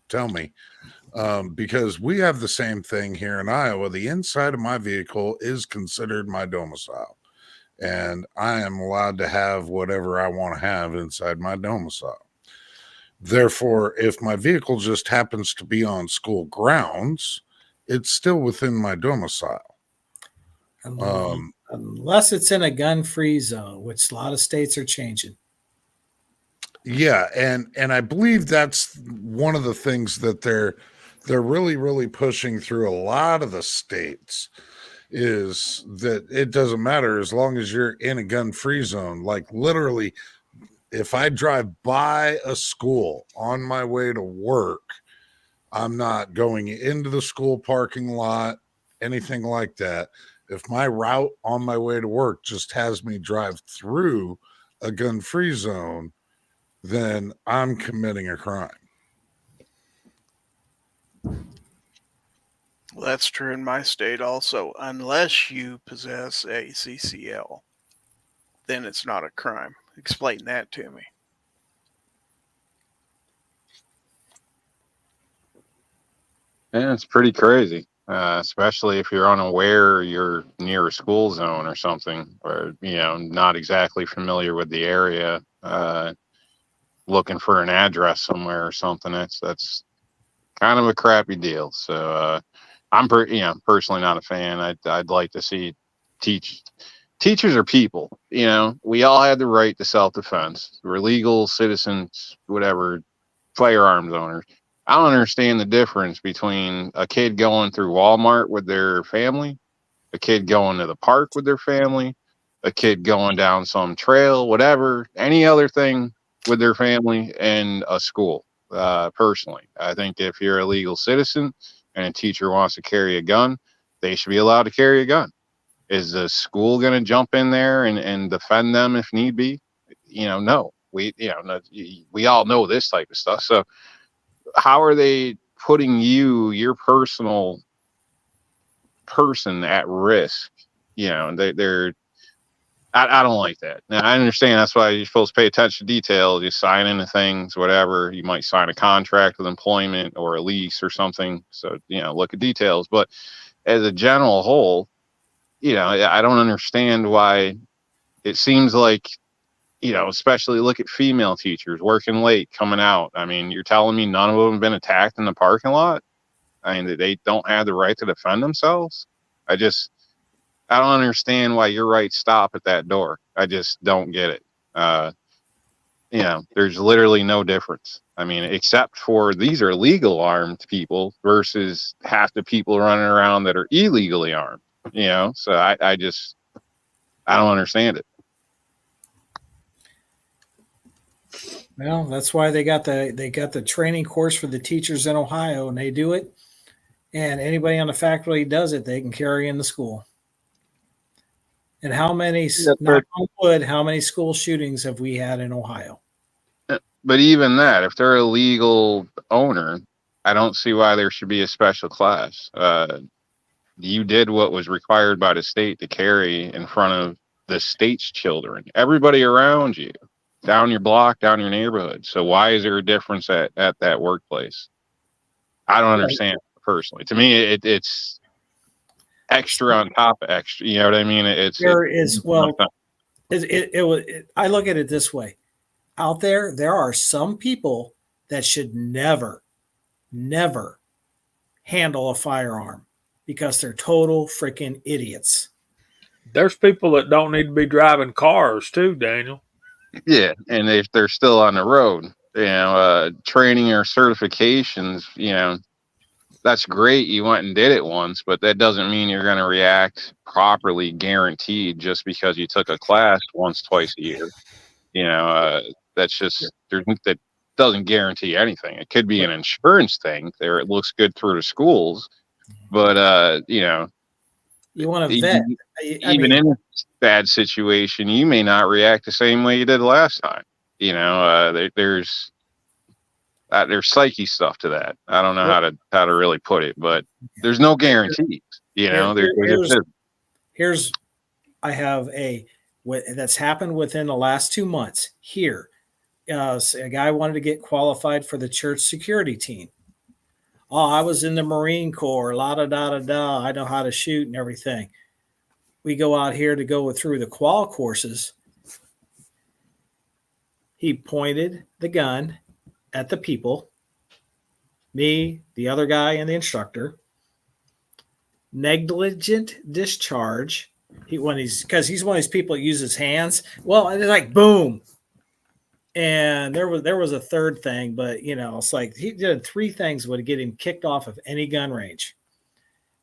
tell me. Because we have the same thing here in Iowa. The inside of my vehicle is considered my domicile, and I am allowed to have whatever I want to have inside my domicile. Therefore, if my vehicle just happens to be on school grounds, it's still within my domicile. Unless it's in a gun-free zone, which a lot of states are changing. Yeah, and I believe that's one of the things that they're really pushing through a lot of the states, is that it doesn't matter as long as you're in a gun-free zone. Like literally, if I drive by a school on my way to work, I'm not going into the school parking lot, anything like that. If my route on my way to work just has me drive through a gun-free zone, then I'm committing a crime. Well, that's true in my state also. Unless you possess a CCL, then it's not a crime. Explain that to me. Yeah, it's pretty crazy, especially if you're unaware you're near a school zone or something, or not exactly familiar with the area, looking for an address somewhere or something. That's kind of a crappy deal. So I'm personally not a fan. I'd like to see teachers are people. We all had the right to self-defense. We're legal citizens, whatever, firearms owners. I don't understand the difference between a kid going through Walmart with their family, a kid going to the park with their family, a kid going down some trail, whatever, any other thing with their family, and a school. Personally, I think if you're a legal citizen and a teacher wants to carry a gun, they should be allowed to carry a gun. Is the school going to jump in there and defend them if need be? No. We all know this type of stuff. So how are they putting your personal person at risk? They're I don't like that. Now, I understand that's why you're supposed to pay attention to details. You sign into things, whatever. You might sign a contract with employment or a lease or something. So, look at details. But as a general whole, I don't understand why it seems like, especially look at female teachers working late, coming out. I mean, you're telling me none of them have been attacked in the parking lot? I mean, they don't have the right to defend themselves? I don't understand why your rights stop at that door. I just don't get it. There's literally no difference. I mean, except for these are legal armed people versus half the people running around that are illegally armed. So I don't understand it. Well, that's why they got the training course for the teachers in Ohio, and they do it. And anybody on the faculty does it, they can carry in the school. And how many, knock on wood, how many school shootings have we had in Ohio? But even that, if they're a legal owner, I don't see why there should be a special class. You did what was required by the state to carry in front of the state's children, everybody around you, down your block, down your neighborhood. So why is there a difference at that workplace? I don't understand personally. To me, it's extra on top of extra. You know what I mean? I look at it this way. Out there are some people that should never handle a firearm because they're total freaking idiots. There's people that don't need to be driving cars too, Daniel. Yeah, and if they're still on the road, training or certifications, that's great. You went and did it once, but that doesn't mean you're going to react properly, guaranteed, just because you took a class once, twice a year. That's just that doesn't guarantee anything. It could be an insurance thing there. It looks good through the schools, but You want to vet. even in a bad situation, you may not react the same way you did last time. There's psyche stuff to that. I don't know how to really put it, but there's no guarantees. Here's I have that's happened within the last 2 months here. A guy wanted to get qualified for the church security team. Oh, I was in the Marine Corps, la da da da da. I know how to shoot and everything. We go out here to go through the qual courses. He pointed the gun at the people, me, the other guy, and the instructor. Negligent discharge. Because he's one of these people that uses hands. Well, it's like boom. And there was a third thing, but it's like he did 3 things would get him kicked off of any gun range.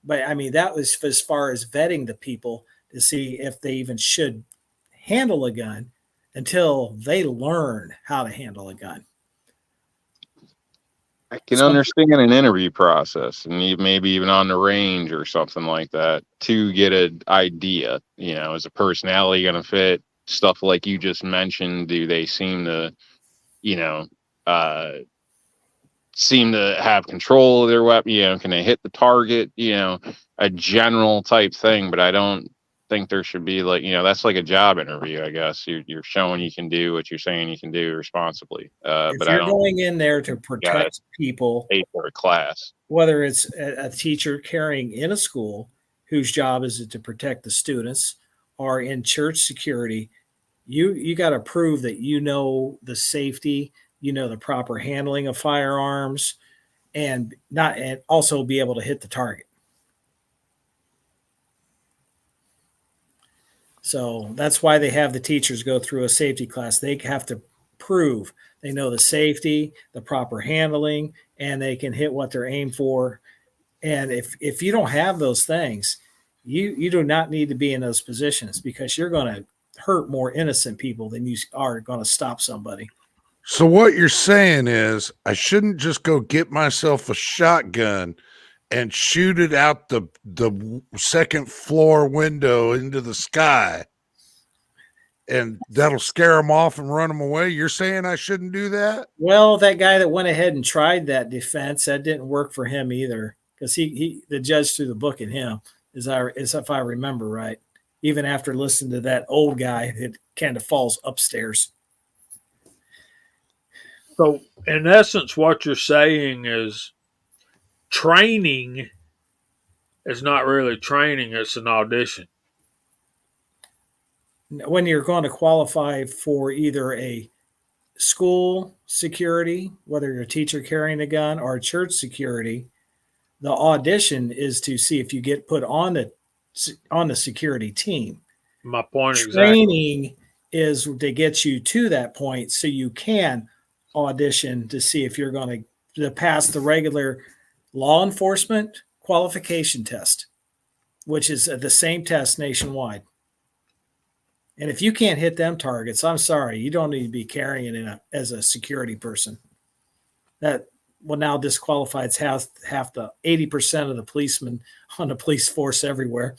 But I mean, that was as far as vetting the people to see if they even should handle a gun until they learn how to handle a gun. I can understand an interview process, and maybe even on the range or something like that to get an idea. Is a personality going to fit? Stuff like you just mentioned, do they seem to have control of their weapon? Can they hit the target? A general type thing, but I don't think there should be that's like a job interview. I guess you're showing you can do what you're saying you can do responsibly. But you're going in there to protect people, pay for a class, whether it's a teacher carrying in a school whose job is to protect the students, or in church security, you got to prove that the safety, the proper handling of firearms, and also be able to hit the target. So that's why they have the teachers go through a safety class. They have to prove they know the safety, the proper handling, and they can hit what they're aimed for. And if you don't have those things, you do not need to be in those positions, because you're going to hurt more innocent people than you are going to stop somebody. So what you're saying is I shouldn't just go get myself a shotgun and shoot it out the second floor window into the sky, and that'll scare them off and run them away. You're saying I shouldn't do that? Well, that guy that went ahead and tried that defense, that didn't work for him either, because the judge threw the book at him, as if I remember right. Even after listening to that old guy that kind of falls upstairs. So, in essence, what you're saying is training is not really training, it's an audition. When you're going to qualify for either a school security, whether you're a teacher carrying a gun, or church security, the audition is to see if you get put on the security team. My point Training is to get you to that point so you can audition to see if you're going to pass the regular law enforcement qualification test, which is the same test nationwide. And if you can't hit them targets, I'm sorry, you don't need to be carrying it as a security person. That will now disqualifies half the 80% of the policemen on the police force everywhere.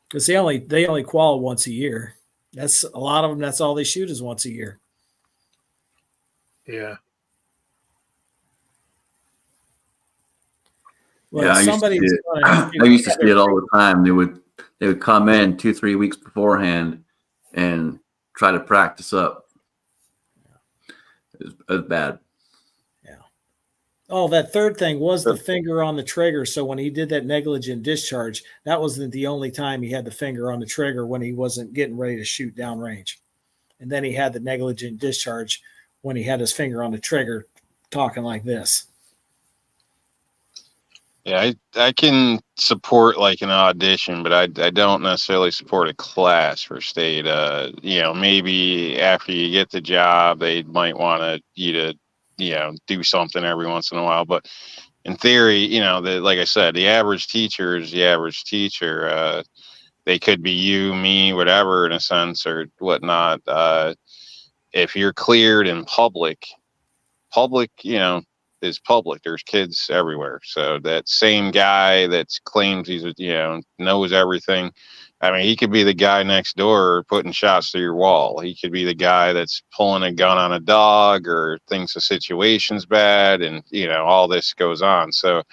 Because they only qual once a year. That's a lot of them. That's all they shoot is once a year. Yeah. Well, yeah, I used to see it all the time. They would come in 2-3 weeks beforehand and try to practice up. It was bad. Yeah. Oh, that third thing was the finger on the trigger. So when he did that negligent discharge, that wasn't the only time he had the finger on the trigger, when he wasn't getting ready to shoot downrange. And then he had the negligent discharge when he had his finger on the trigger, talking like this. Yeah, I can support like an audition, but I don't necessarily support a class for state. Maybe after you get the job, they might want you to do something every once in a while. But in theory, like I said, the average teacher is the average teacher. They could be you, me, whatever, in a sense, or whatnot. If you're cleared in public, is public. There's kids everywhere. So that same guy that claims he's, knows everything. I mean, he could be the guy next door putting shots through your wall. He could be the guy that's pulling a gun on a dog or thinks the situation's bad, and all this goes on. So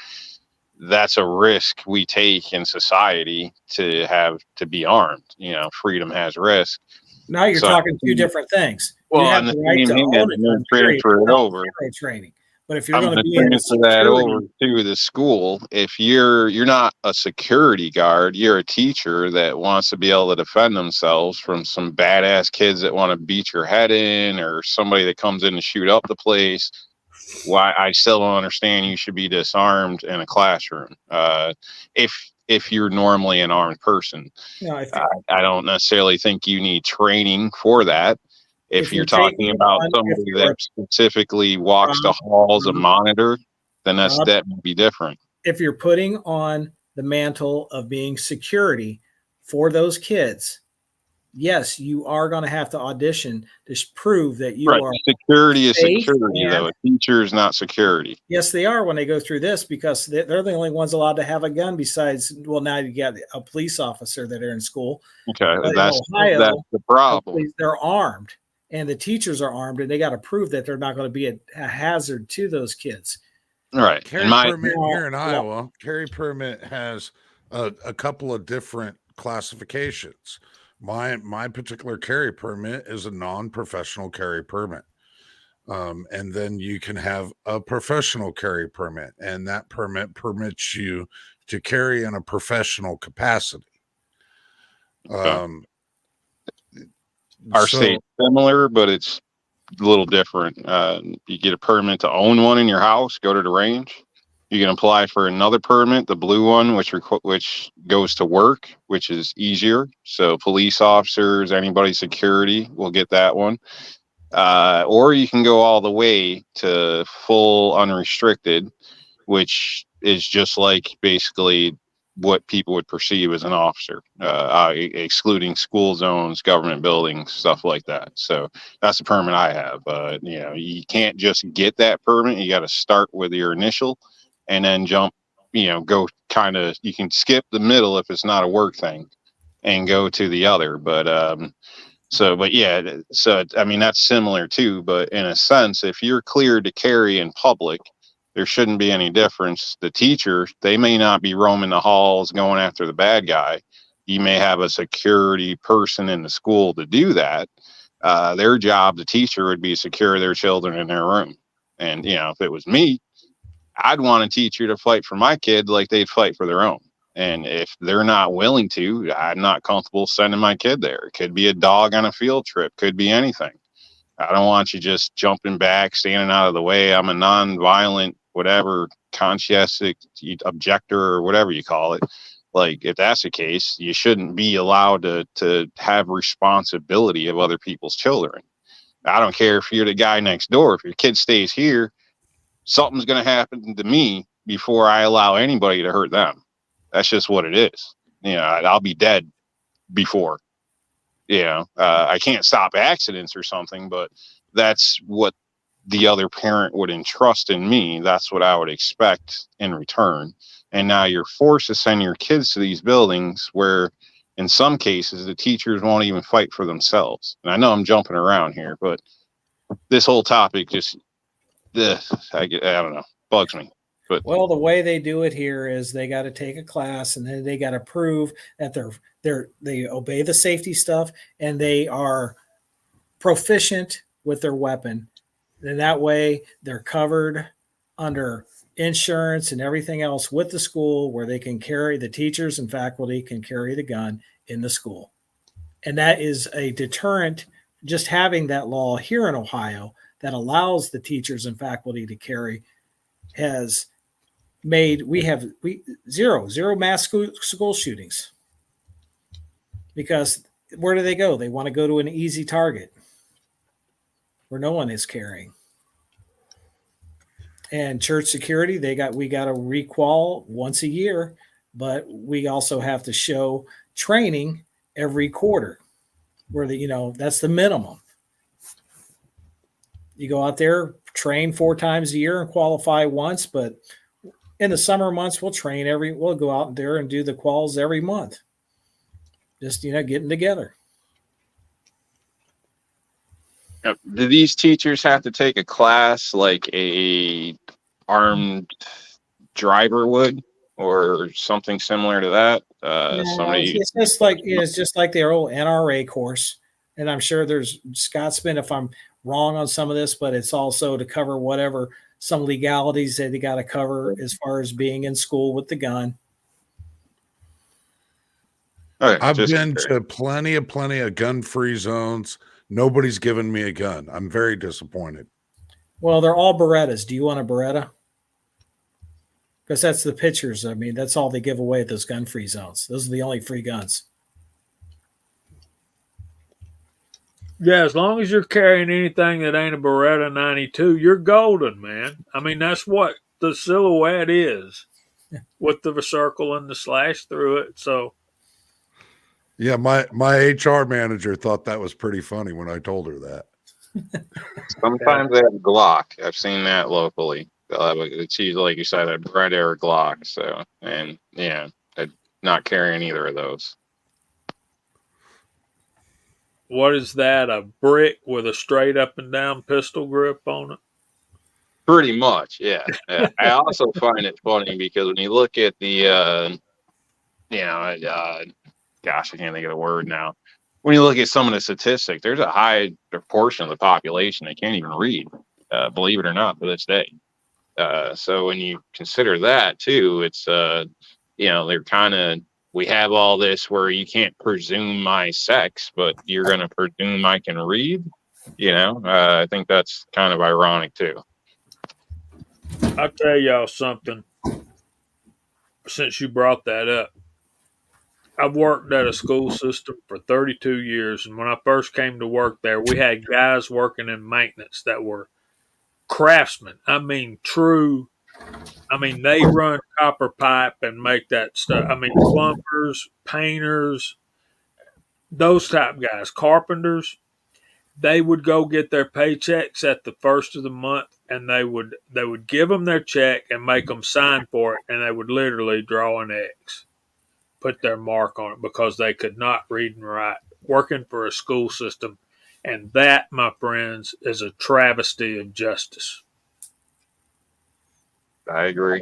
that's a risk we take in society to have to be armed. Freedom has risk. Now you're talking two different things. Well, you have on the the right same to hand, own a I'm gonna gun, period, transfer it without over. zero training. But if you're I'm going going to to be in the transfer that security, over to the school. If you're not a security guard, you're a teacher that wants to be able to defend themselves from some badass kids that want to beat your head in, or somebody that comes in to shoot up the place. Why I still don't understand. You should be disarmed in a classroom. If you're normally an armed person, I don't necessarily think you need training for that. If you're talking about somebody that specifically walks the halls of monitor, then that would be different. If you're putting on the mantle of being security for those kids, yes, you are going to have to audition to prove that you are. Security is security, though. A teacher is not security. Yes, they are when they go through this, because they're the only ones allowed to have a gun besides, well, now you got a police officer that are in school. Okay, that's the problem. They're armed, and the teachers are armed, and they got to prove that they're not going to be a hazard to those kids. Right. Carry permit here in Iowa, carry permit has a couple of different classifications. My particular carry permit is a non-professional carry permit. And then you can have a professional carry permit, and that permit permits you to carry in a professional capacity. Our state's similar, but it's a little different. You get a permit to own one in your house, go to the range. You can apply for another permit, the blue one, which goes to work, which is easier. So police officers, anybody security will get that one. Or you can go all the way to full unrestricted, which is just like basically what people would perceive as an officer, excluding school zones, government buildings, stuff like that. So that's the permit I have. You can't just get that permit. You got to start with your initial and then jump, go you can skip the middle if it's not a work thing and go to the other. But I mean, that's similar too, but in a sense, if you're cleared to carry in public, there shouldn't be any difference. The teacher, they may not be roaming the halls going after the bad guy. You may have a security person in the school to do that. Their job, the teacher, would be to secure their children in their room. And, if it was me, I'd want a teacher to fight for my kid like they'd fight for their own. And if they're not willing to, I'm not comfortable sending my kid there. It could be a dog on a field trip, could be anything. I don't want you just jumping back, standing out of the way. I'm a non-violent, whatever, conscientious objector or whatever you call it. Like, if that's the case, you shouldn't be allowed to have responsibility of other people's children. I don't care if you're the guy next door. If your kid stays here, something's going to happen to me before I allow anybody to hurt them. That's just what it is. I'll be dead before. I can't stop accidents or something, but that's what the other parent would entrust in me. That's what I would expect in return. And now you're forced to send your kids to these buildings where, in some cases, the teachers won't even fight for themselves. And I know I'm jumping around here, but this whole topic just, I don't know, bugs me. But well, the way they do it here is they got to take a class, and then they got to prove that they obey the safety stuff and they are proficient with their weapon. And that way they're covered under insurance and everything else with the school, where they can carry, the teachers and faculty can carry the gun in the school. And that is a deterrent. Just having that law here in Ohio that allows the teachers and faculty to carry has made zero mass school shootings, because where do they go? They want to go to an easy target where no one is carrying. And church security, we got to requal once a year, but we also have to show training every quarter, where that's the minimum. You go out there, train 4 times a year and qualify once, but in the summer months we'll go out there and do the quals every month. Just getting together. Do these teachers have to take a class like a armed driver would, or something similar to that? Somebody. It's just like their old NRA course, and I'm sure there's Scotsman if I'm wrong on some of this, but it's also to cover whatever some legalities that they got to cover as far as being in school with the gun. Okay, I've been to plenty of gun-free zones. Nobody's given me a gun. I'm very disappointed. Well, they're all Berettas. Do you want a Beretta? Because that's the pictures. I mean, that's all they give away at those gun-free zones. Those are the only free guns. Yeah, as long as you're carrying anything that ain't a Beretta 92, you're golden, man. I mean, that's what the silhouette is, with the circle and the slash through it. So, yeah, my HR manager thought that was pretty funny when I told her that. Sometimes they have Glock. I've seen that locally. It's usually, like you said, a Beretta or Glock. So, and yeah, I'm not carrying either of those. what is that? A brick with a straight up and down pistol grip on it? Pretty much, yeah. I also find it funny because when you look at the, gosh, I can't think of the word now. When you look at some of the statistics, there's a high portion of the population that can't even read, believe it or not, to this day. So when you consider that too, it's, they're kind of, we have all this where you can't presume my sex, but you're going to presume I can read. I think that's kind of ironic too. I'll tell y'all something, since you brought that up. I've worked at a school system for 32 years, and when I first came to work there, we had guys working in maintenance that were craftsmen. I mean, true. I mean, they run copper pipe and make that stuff. I mean, plumbers, painters, those type guys, carpenters. They would go get their paychecks at the first of the month, and they would give them their check and make them sign for it, and they would literally draw an X, put their mark on it, because they could not read and write, working for a school system. And that, my friends, is a travesty of justice. I agree.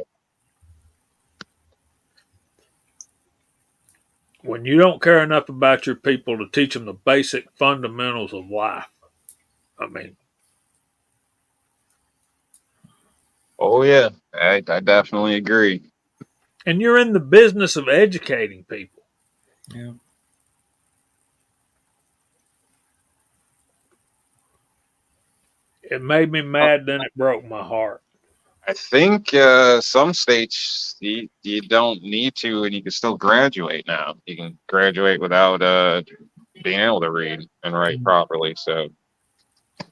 When you don't care enough about your people to teach them the basic fundamentals of life, I mean. Oh, yeah, I definitely agree. And you're in the business of educating people. Yeah. It made me mad, then it broke my heart. I think some states you don't need to, and you can still graduate now. You can graduate without being able to read and write properly. So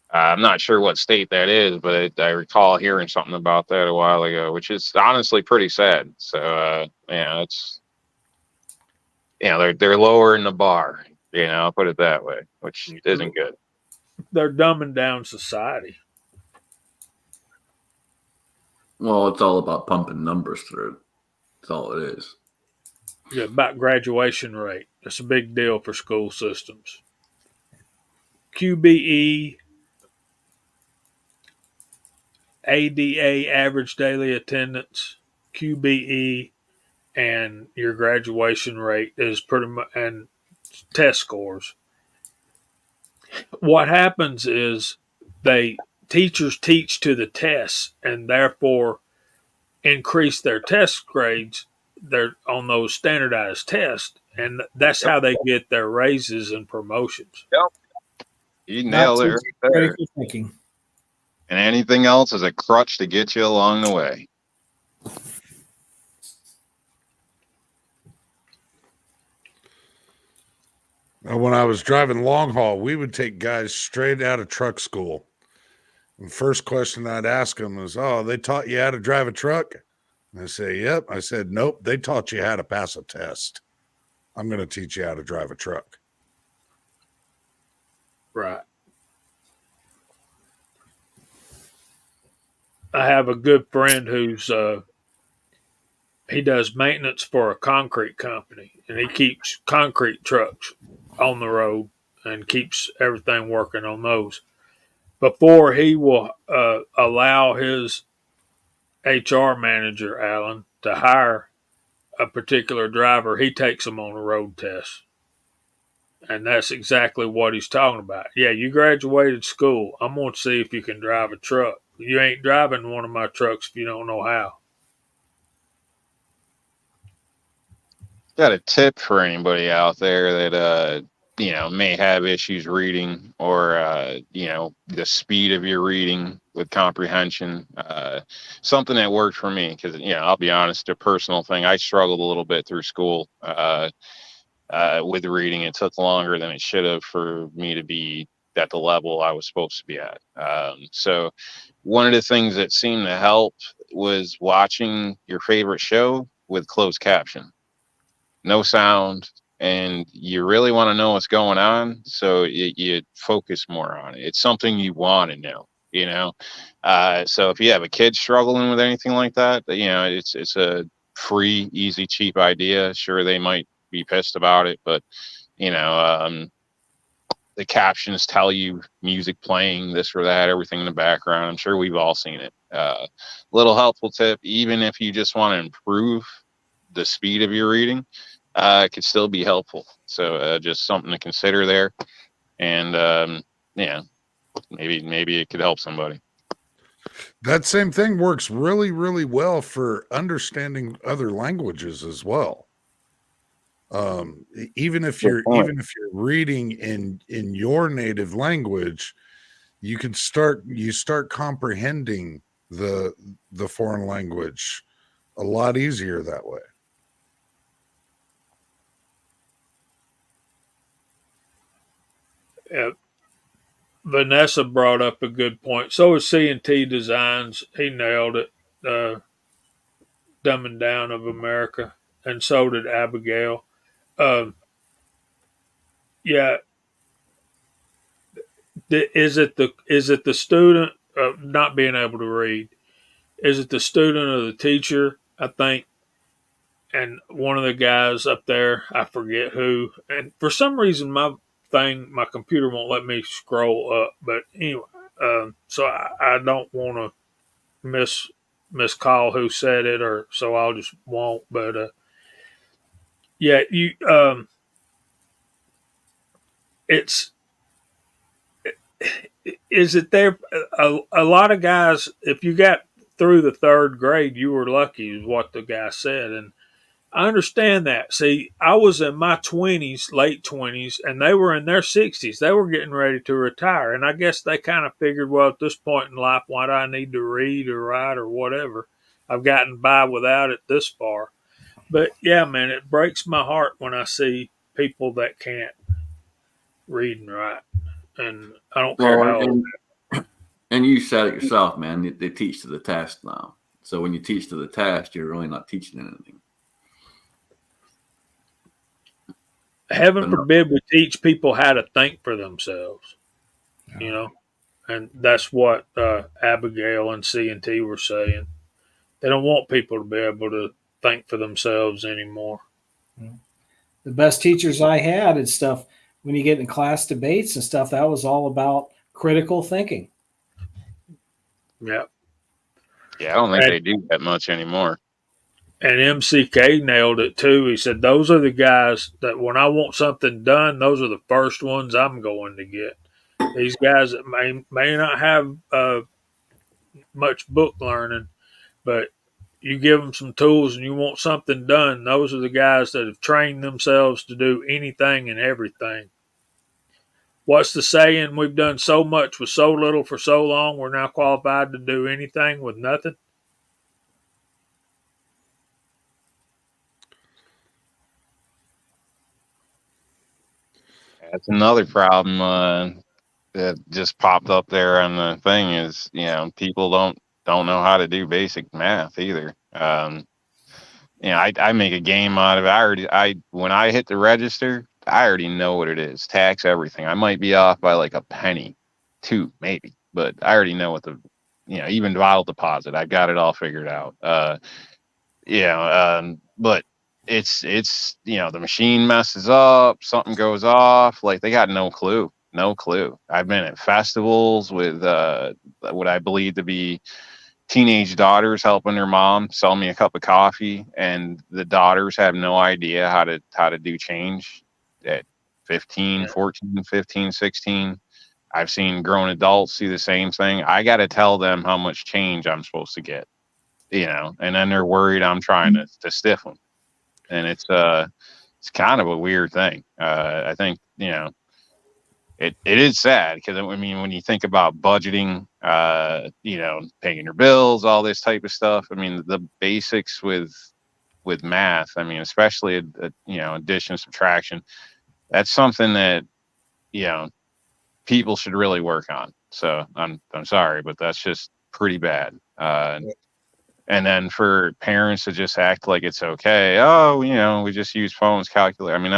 I'm not sure what state that is, but I recall hearing something about that a while ago, which is honestly pretty sad. So it's they're lowering the bar. I'll put it that way, which isn't good. They're dumbing down society. Well, it's all about pumping numbers through. That's all it is. Yeah, about graduation rate. That's a big deal for school systems. QBE, ADA, average daily attendance, QBE, and your graduation rate is pretty much, and test scores. What happens is teachers teach to the tests, and therefore increase their test grades. They're on those standardized tests, and that's how they get their raises and promotions. Yep. You nailed it right there. Thinking. And anything else is a crutch to get you along the way. When I was driving long haul, we would take guys straight out of truck school, The first question I'd ask them is, "Oh, they taught you how to drive a truck?" And they say, "Yep." I said, "Nope, they taught you how to pass a test. I'm going to teach you how to drive a truck." Right. I have a good friend who's he does maintenance for a concrete company, and he keeps concrete trucks on the road and keeps everything working on those. Before he will allow his HR manager, Alan, to hire a particular driver, he takes them on a road test. And that's exactly what he's talking about. Yeah, you graduated school. I'm going to see if you can drive a truck. You ain't driving one of my trucks if you don't know how. Got a tip for anybody out there that may have issues reading, or the speed of your reading with comprehension. Something that worked for me, because I'll be honest, a personal thing. I struggled a little bit through school with reading. It took longer than it should have for me to be at the level I was supposed to be at. So one of the things that seemed to help was watching your favorite show with closed caption, no sound, and you really want to know what's going on, so you focus more on it. It's something you want to know. So if you have a kid struggling with anything like that, it's a free, easy, cheap idea. Sure, they might be pissed about it, but the captions tell you music playing, this or that, everything in the background. I'm sure we've all seen it. Little helpful tip, even if you just want to improve the speed of your reading, it could still be helpful. So just something to consider there. And maybe it could help somebody. That same thing works really, really well for understanding other languages as well. Even if you're reading in your native language, you start comprehending the foreign language a lot easier that way. Vanessa brought up a good point. So is C&T Designs. He nailed it. Dumbing Down of America. And so did Abigail. Yeah. Is it the student not being able to read? Is it the student or the teacher? I think. And one of the guys up there, I forget who. And for some reason, my computer won't let me scroll up. But anyway, so I don't want to miscall who said it, or so I'll just won't. But yeah, you it's is it there? A lot of guys, if you got through the third grade, you were lucky, is what the guy said, and I understand that. See, I was in my 20s, late 20s, and they were in their 60s. They were getting ready to retire. And I guess they kind of figured, well, at this point in life, why do I need to read or write or whatever? I've gotten by without it this far. But yeah, man, it breaks my heart when I see people that can't read and write. And I don't care how old. And you said it yourself, man. They teach to the test now. So when you teach to the test, you're really not teaching anything. Heaven forbid we teach people how to think for themselves, and that's what Abigail and C&T were saying. They don't want people to be able to think for themselves anymore. The best teachers I had and stuff, when you get in class debates and stuff, that was all about critical thinking. Yeah. Yeah, I don't think they do that much anymore. And MCK nailed it too. He said, those are the guys that when I want something done, those are the first ones I'm going to get. These guys that may not have much book learning, but you give them some tools and you want something done, those are the guys that have trained themselves to do anything and everything. What's the saying? We've done so much with so little for so long, we're now qualified to do anything with nothing. That's another problem. that just popped up there on the thing is, people don't know how to do basic math either. I make a game out of it. When I hit the register, I already know what it is. Tax everything. I might be off by like a penny, two maybe, but I already know what even bottle deposit. I got it all figured out. But it's the machine messes up, something goes off, like they got no clue. No clue. I've been at festivals with what I believe to be teenage daughters helping their mom sell me a cup of coffee, and the daughters have no idea how to do change at 15, 14, 15, 16. I've seen grown adults do the same thing. I got to tell them how much change I'm supposed to get, and then they're worried I'm trying to stiff them. And it's kind of a weird thing. I think, it is sad because, I mean, when you think about budgeting, paying your bills, all this type of stuff, I mean, the basics with math, I mean, especially, addition, subtraction, that's something that, people should really work on. So I'm sorry, but that's just pretty bad. And then for parents to just act like it's okay. Oh, we just use phones, calculate. I mean,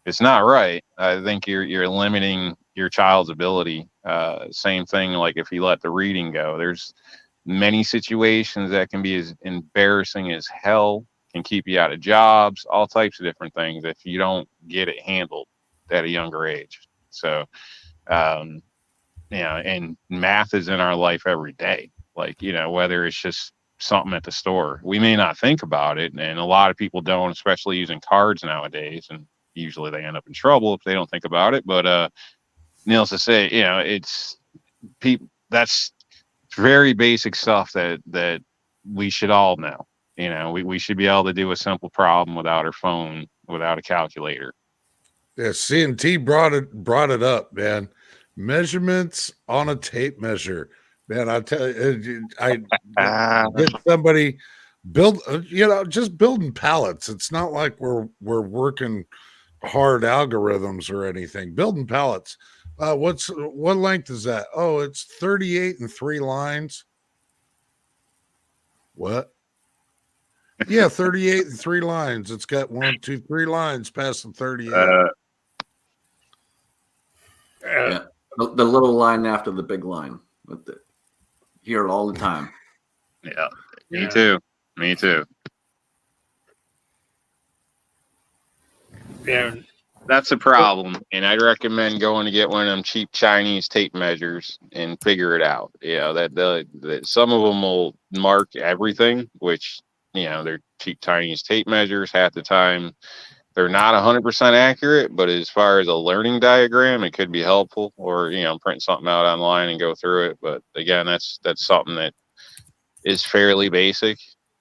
it's not right. I think you're limiting your child's ability. Same thing, like if you let the reading go, there's many situations that can be as embarrassing as hell, can keep you out of jobs, all types of different things if you don't get it handled at a younger age. So, and math is in our life every day. Like, whether it's just something at the store, we may not think about it. And a lot of people don't, especially using cards nowadays. And usually they end up in trouble if they don't think about it. But, needless to say, it's people, that's very basic stuff that we should all know. We should be able to do a simple problem without our phone, without a calculator. Yeah, C&T brought it up, man. Measurements on a tape measure, man. I tell you, I get somebody build, just building pallets. It's not like we're working hard algorithms or anything. Building pallets. What length is that? Oh, it's 38 and 3 lines. What? Yeah, 38 and 3 lines. It's got 1, 2, 3 lines past the 38. Yeah, the little line after the big line. Hear it all the time. Yeah, me too. Me too. Yeah, that's a problem. And I'd recommend going to get one of them cheap Chinese tape measures and figure it out. That some of them will mark everything, which, they're cheap Chinese tape measures. Half the time, they're not 100% accurate, but as far as a learning diagram, it could be helpful. Or, print something out online and go through it. But again, that's something that is fairly basic.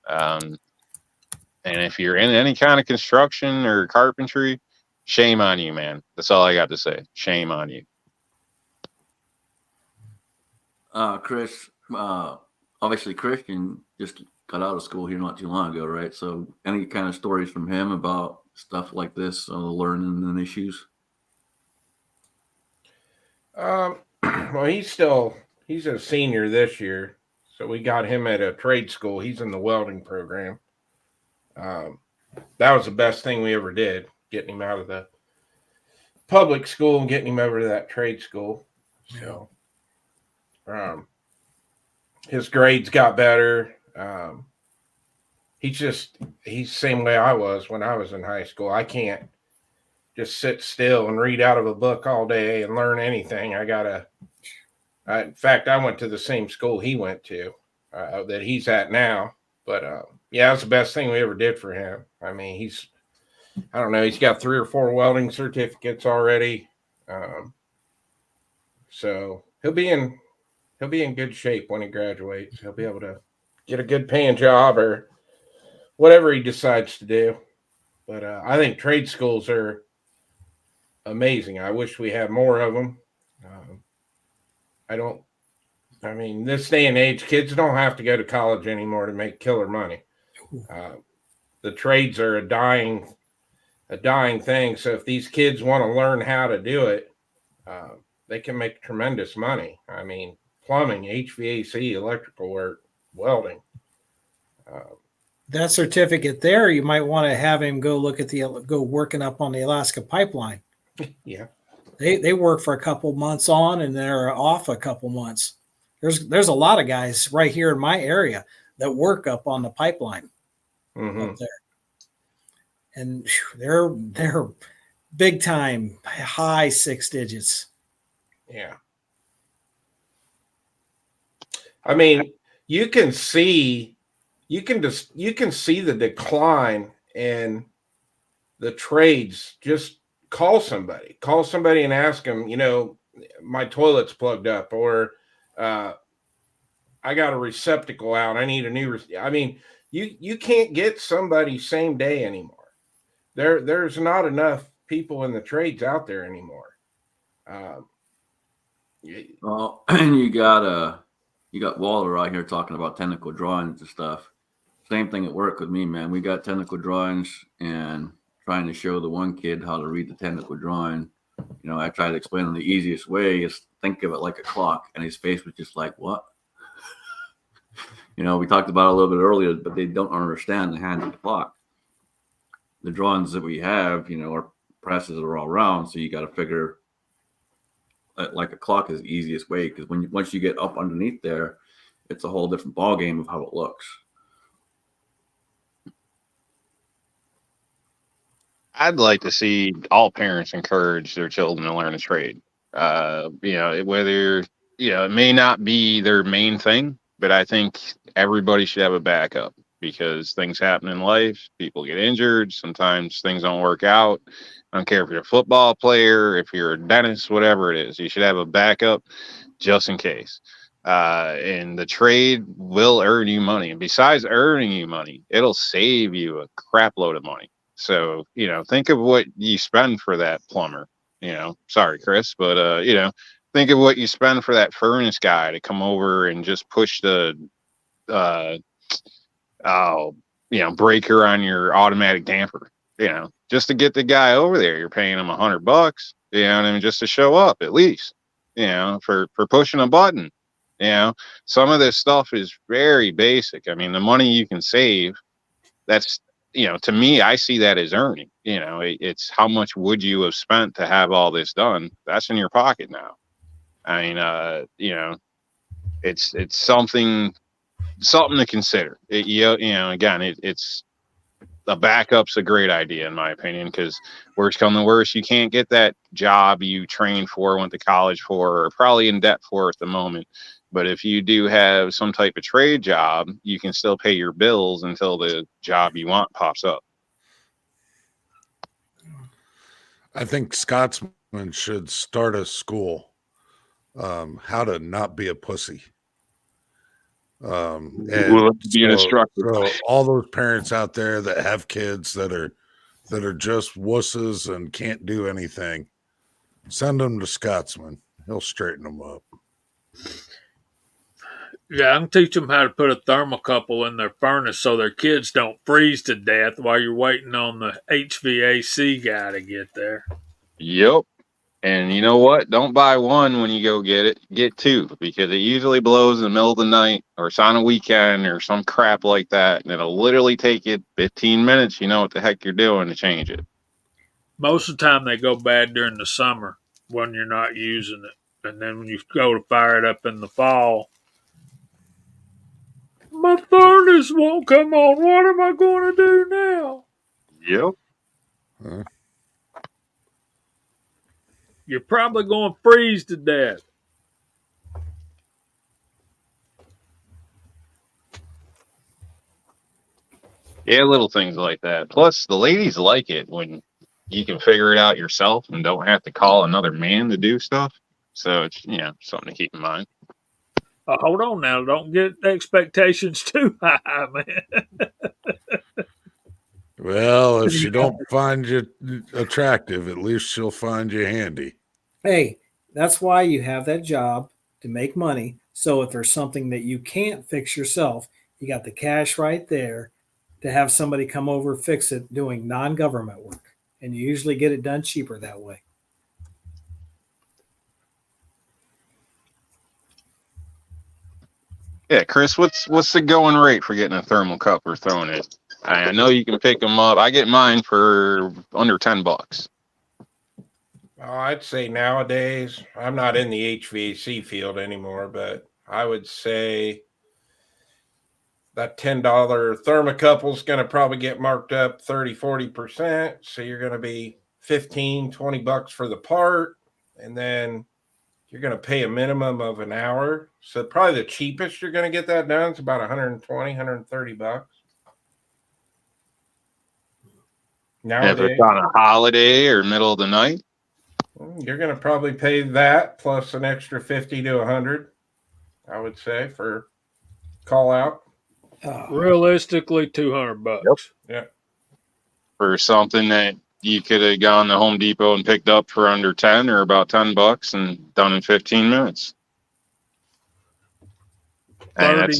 And if you're in any kind of construction or carpentry, shame on you, man. That's all I got to say. Shame on you. Chris, obviously Christian just got out of school here not too long ago, right? So any kind of stories from him about stuff like this, learning and issues? Well, he's a senior this year, so we got him at a trade school. He's in the welding program. That was the best thing we ever did, getting him out of the public school and getting him over to that trade school. So, his grades got better. He's the same way I was when I was in high school. I can't just sit still and read out of a book all day and learn anything. In fact, I went to the same school he went to, that he's at now. But that's the best thing we ever did for him. I mean, he's got 3 or 4 welding certificates already. So he'll be in good shape when he graduates. He'll be able to get a good paying job or whatever he decides to do. But I think trade schools are amazing. I wish we had more of them. This day and age, kids don't have to go to college anymore to make killer money. The trades are a dying thing. So if these kids want to learn how to do it, they can make tremendous money. I mean, plumbing, HVAC, electrical work, welding. That certificate there, you might want to have him go look at go working up on the Alaska pipeline. Yeah. They work for a couple months on and they're off a couple months. There's a lot of guys right here in my area that work up on the pipeline up there, and they're big time, high 6 digits. Yeah. I mean, you can see the decline in the trades. Just call somebody and ask them, my toilet's plugged up, or I got a receptacle out. I need a new. I mean, you can't get somebody same day anymore. There's not enough people in the trades out there anymore. Well, and you got Waller out here talking about technical drawings and stuff. Same thing at work with me, man. We got technical drawings and trying to show the one kid how to read the technical drawing. I tried to explain him the easiest way is think of it like a clock, and his face was just like, what? We talked about it a little bit earlier, but they don't understand the hands of the clock. The drawings that we have, our presses are all round, so you got to figure like a clock is the easiest way, because once you get up underneath there, it's a whole different ball game of how it looks. I'd like to see all parents encourage their children to learn a trade. Whether it may not be their main thing, but I think everybody should have a backup, because things happen in life. People get injured. Sometimes things don't work out. I don't care if you're a football player, if you're a dentist, whatever it is, you should have a backup just in case. And the trade will earn you money. And besides earning you money, it'll save you a crap load of money. So, think of what you spend for that plumber. Sorry, Chris, but, think of what you spend for that furnace guy to come over and just push the, breaker on your automatic damper. Just to get the guy over there, you're paying him $100. Just to show up at least. For pushing a button. Some of this stuff is very basic. I mean, the money you can save, that's, to me, I see that as earning. It's how much would you have spent to have all this done? That's in your pocket now. I mean, it's something to consider. It's a backup's a great idea in my opinion, because worst come to worst, you can't get that job you trained for, went to college for, or probably in debt for at the moment. But if you do have some type of trade job, you can still pay your bills until the job you want pops up. I think Scotsman should start a school, how to not be a pussy. And be an instructor. So all those parents out there that have kids that are just wusses and can't do anything, send them to Scotsman. He'll straighten them up. Yeah, I can teach them how to put a thermocouple in their furnace so their kids don't freeze to death while you're waiting on the HVAC guy to get there. Yep. And you know what? Don't buy one when you go get it. Get two, because it usually blows in the middle of the night, or it's on a weekend or some crap like that. And it'll literally take you 15 minutes. You know what the heck you're doing to change it. Most of the time they go bad during the summer when you're not using it. And then when you go to fire it up in the fall, my furnace won't come on. What am I going to do now? Yep. You're probably going to freeze to death. Yeah, little things like that. Plus, the ladies like it when you can figure it out yourself and don't have to call another man to do stuff. So it's, something to keep in mind. Hold on now. Don't get expectations too high, man. Well, if she don't find you attractive, at least she'll find you handy. Hey, that's why you have that job, to make money. So if there's something that you can't fix yourself, you got the cash right there to have somebody come over, fix it, doing non-government work. And you usually get it done cheaper that way. Yeah, Chris, what's the going rate for getting a thermocoupler thrown in? I know you can pick them up. I get mine for under $10. Oh, I'd say nowadays, I'm not in the HVAC field anymore, but I would say that $10 thermocouple is going to probably get marked up 30-40%. So you're going to be 15-20 bucks for the part. And then you're going to pay a minimum of an hour. So probably the cheapest you're going to get that done is about 120, 130 bucks. If Nowadays, it's on a holiday or middle of the night, you're going to probably pay that plus an extra 50 to 100, I would say, for call out. Realistically, $200. Yeah. for something that you could have gone to Home Depot and picked up for under 10 or about $10 and done in 15 minutes. And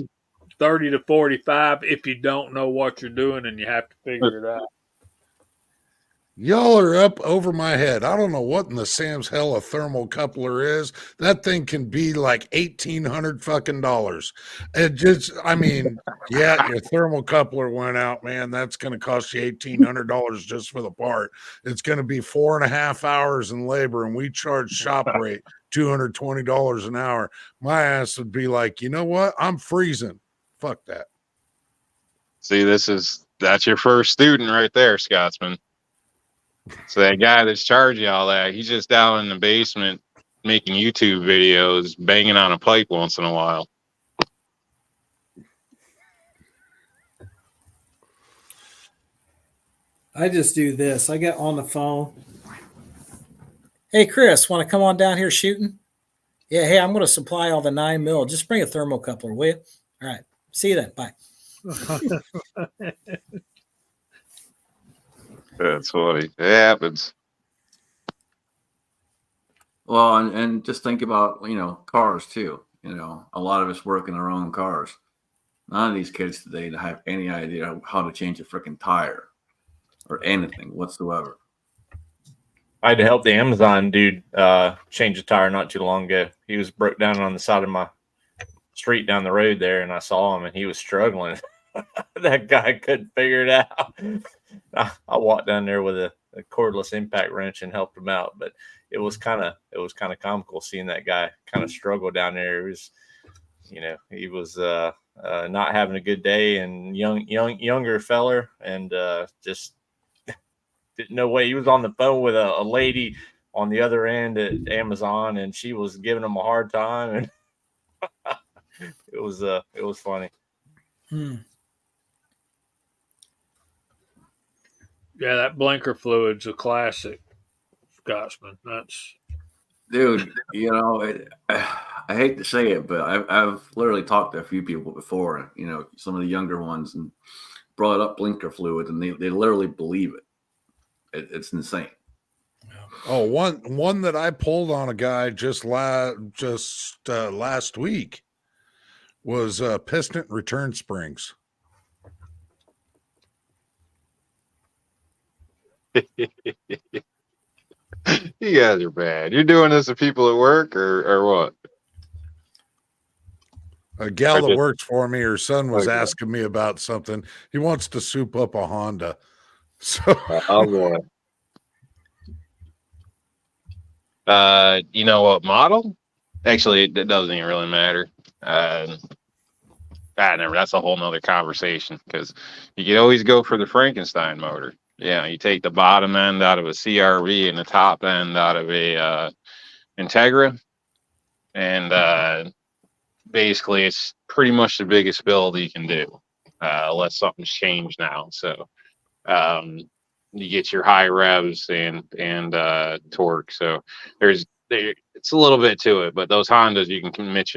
30 to 45 if you don't know what you're doing and you have to figure it out. Y'all are up over my head. I don't know what in the Sam's hell a thermocoupler is. That thing can be like $1,800 fucking dollars. It just, I mean, yeah, your thermocoupler went out, man. That's going to cost you $1,800 just for the part. It's going to be 4.5 hours in labor, and we charge shop rate $220 an hour. My ass would be like, you know what? I'm freezing. Fuck that. See, that's your first student right there, Scotsman. So that guy that's charging all that, he's just down in the basement making YouTube videos, banging on a pipe once in a while. I just do this. I get on the phone. Hey, Chris, want to come on down here shooting? Yeah, hey, I'm going to supply all the 9mm. Just bring a thermocoupler, will you? All right. See you then. Bye. That's funny. It happens. Well, and just think about, cars too. A lot of us work in our own cars. None of these kids today have any idea how to change a freaking tire or anything whatsoever. I had to help the Amazon dude change a tire not too long ago. He was broke down on the side of my street down the road there, and I saw him, and he was struggling. That guy couldn't figure it out. I walked down there with a cordless impact wrench and helped him out, but it was kind of comical seeing that guy kind of struggle down there. It was, he was not having a good day, and younger feller, and just didn't know what he was on the phone with a lady on the other end at Amazon, and she was giving him a hard time, and it was funny. Yeah, that blinker fluid's a classic, Scotsman. That's Dude, I hate to say it, but I've literally talked to a few people before, some of the younger ones, and brought up blinker fluid, and they literally believe it. It's insane. Oh, one that I pulled on a guy just last week was piston return springs. You guys are bad. You're doing this to people at work or what? A gal that works for me, her son was asking me about something. He wants to soup up a Honda. So oh boy. You know what model? Actually, it doesn't even really matter. That's a whole nother conversation, because you could always go for the Frankenstein motor. Yeah, you take the bottom end out of a CRV and the top end out of a Integra, and basically it's pretty much the biggest build you can do, unless something's changed now. So you get your high revs and torque. So it's a little bit to it, but those Hondas you can mix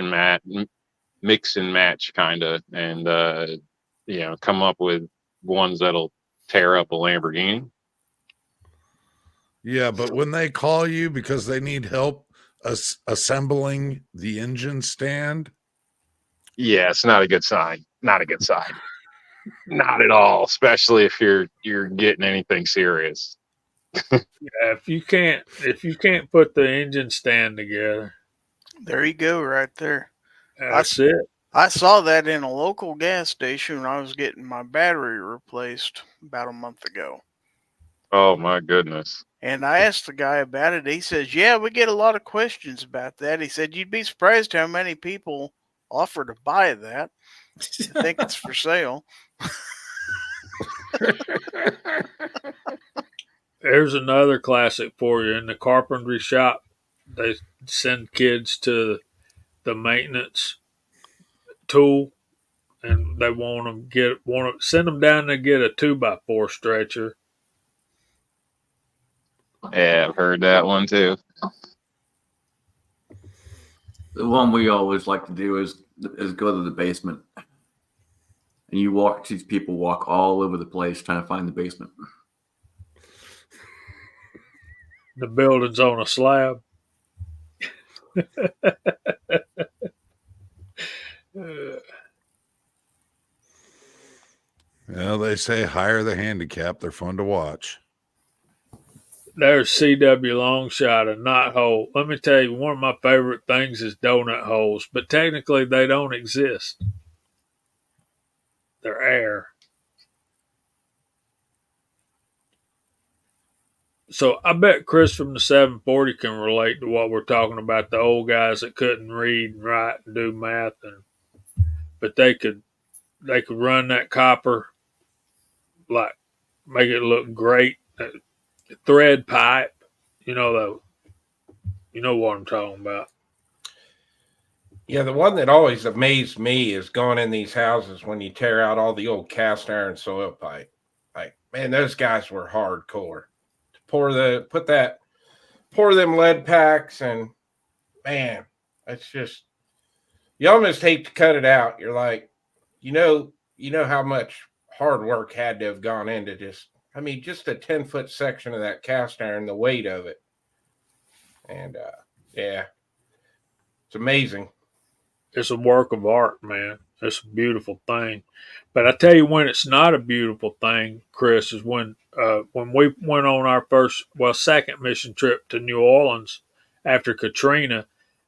and match kind of, and come up with ones that'll tear up a Lamborghini. yeah, but when they call you because they need help assembling the engine stand, yeah, it's not a good sign. Not a good sign. Not at all, especially if you're getting anything serious. Yeah, if you can't put the engine stand together, There you go, right there. that's it. I saw that in a local gas station when I was getting my battery replaced about a month ago. Oh my goodness. And I asked the guy about it. He says, "Yeah, we get a lot of questions about that." He said, "You'd be surprised how many people offer to buy that. I think it's for sale." There's another classic for you. In the carpentry shop, they send kids to the maintenance tool, and they want to send them down to get a 2x4 stretcher. Yeah, I've heard that one too. The one we always like to do is go to the basement, and you watch these people walk all over the place trying to find the basement. The building's on a slab. Well, they say hire the handicap. They're fun to watch. There's CW Longshot and knot hole. Let me tell you, one of my favorite things is donut holes, but technically they don't exist. They're air. So I bet Chris from the 740 can relate to what we're talking about. The old guys that couldn't read and write and do math, but they could run that copper, like make it look great. Thread pipe, you know what I'm talking about. Yeah, the one that always amazed me is going in these houses when you tear out all the old cast iron soil pipe. Like, man, those guys were hardcore. To pour them lead packs, and man, it's just, you almost hate to cut it out. You're like, you know how much hard work had to have gone into just a 10-foot section of that cast iron, the weight of it. And yeah, it's amazing. It's a work of art, man. It's a beautiful thing. But I tell you when it's not a beautiful thing, Chris, is when we went on our second mission trip to New Orleans after Katrina.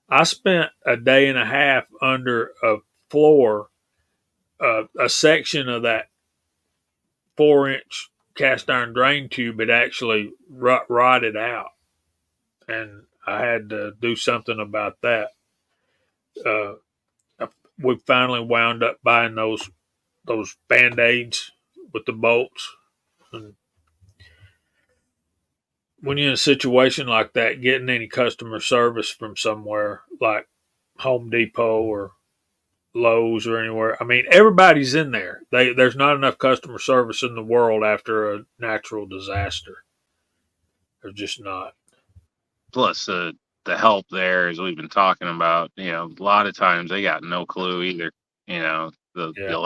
I spent a day and a half under a floor, a section of that 4-inch cast iron drain tube had actually rotted out, and I had to do something about that. Uh, we finally wound up buying those Band-Aids with the bolts. And when you're in a situation like that, getting any customer service from somewhere like Home Depot or Lowe's or anywhere, I mean, everybody's in there. There's not enough customer service in the world after a natural disaster. There's just not. Plus, the help there, as we've been talking about, a lot of times they got no clue either. You'll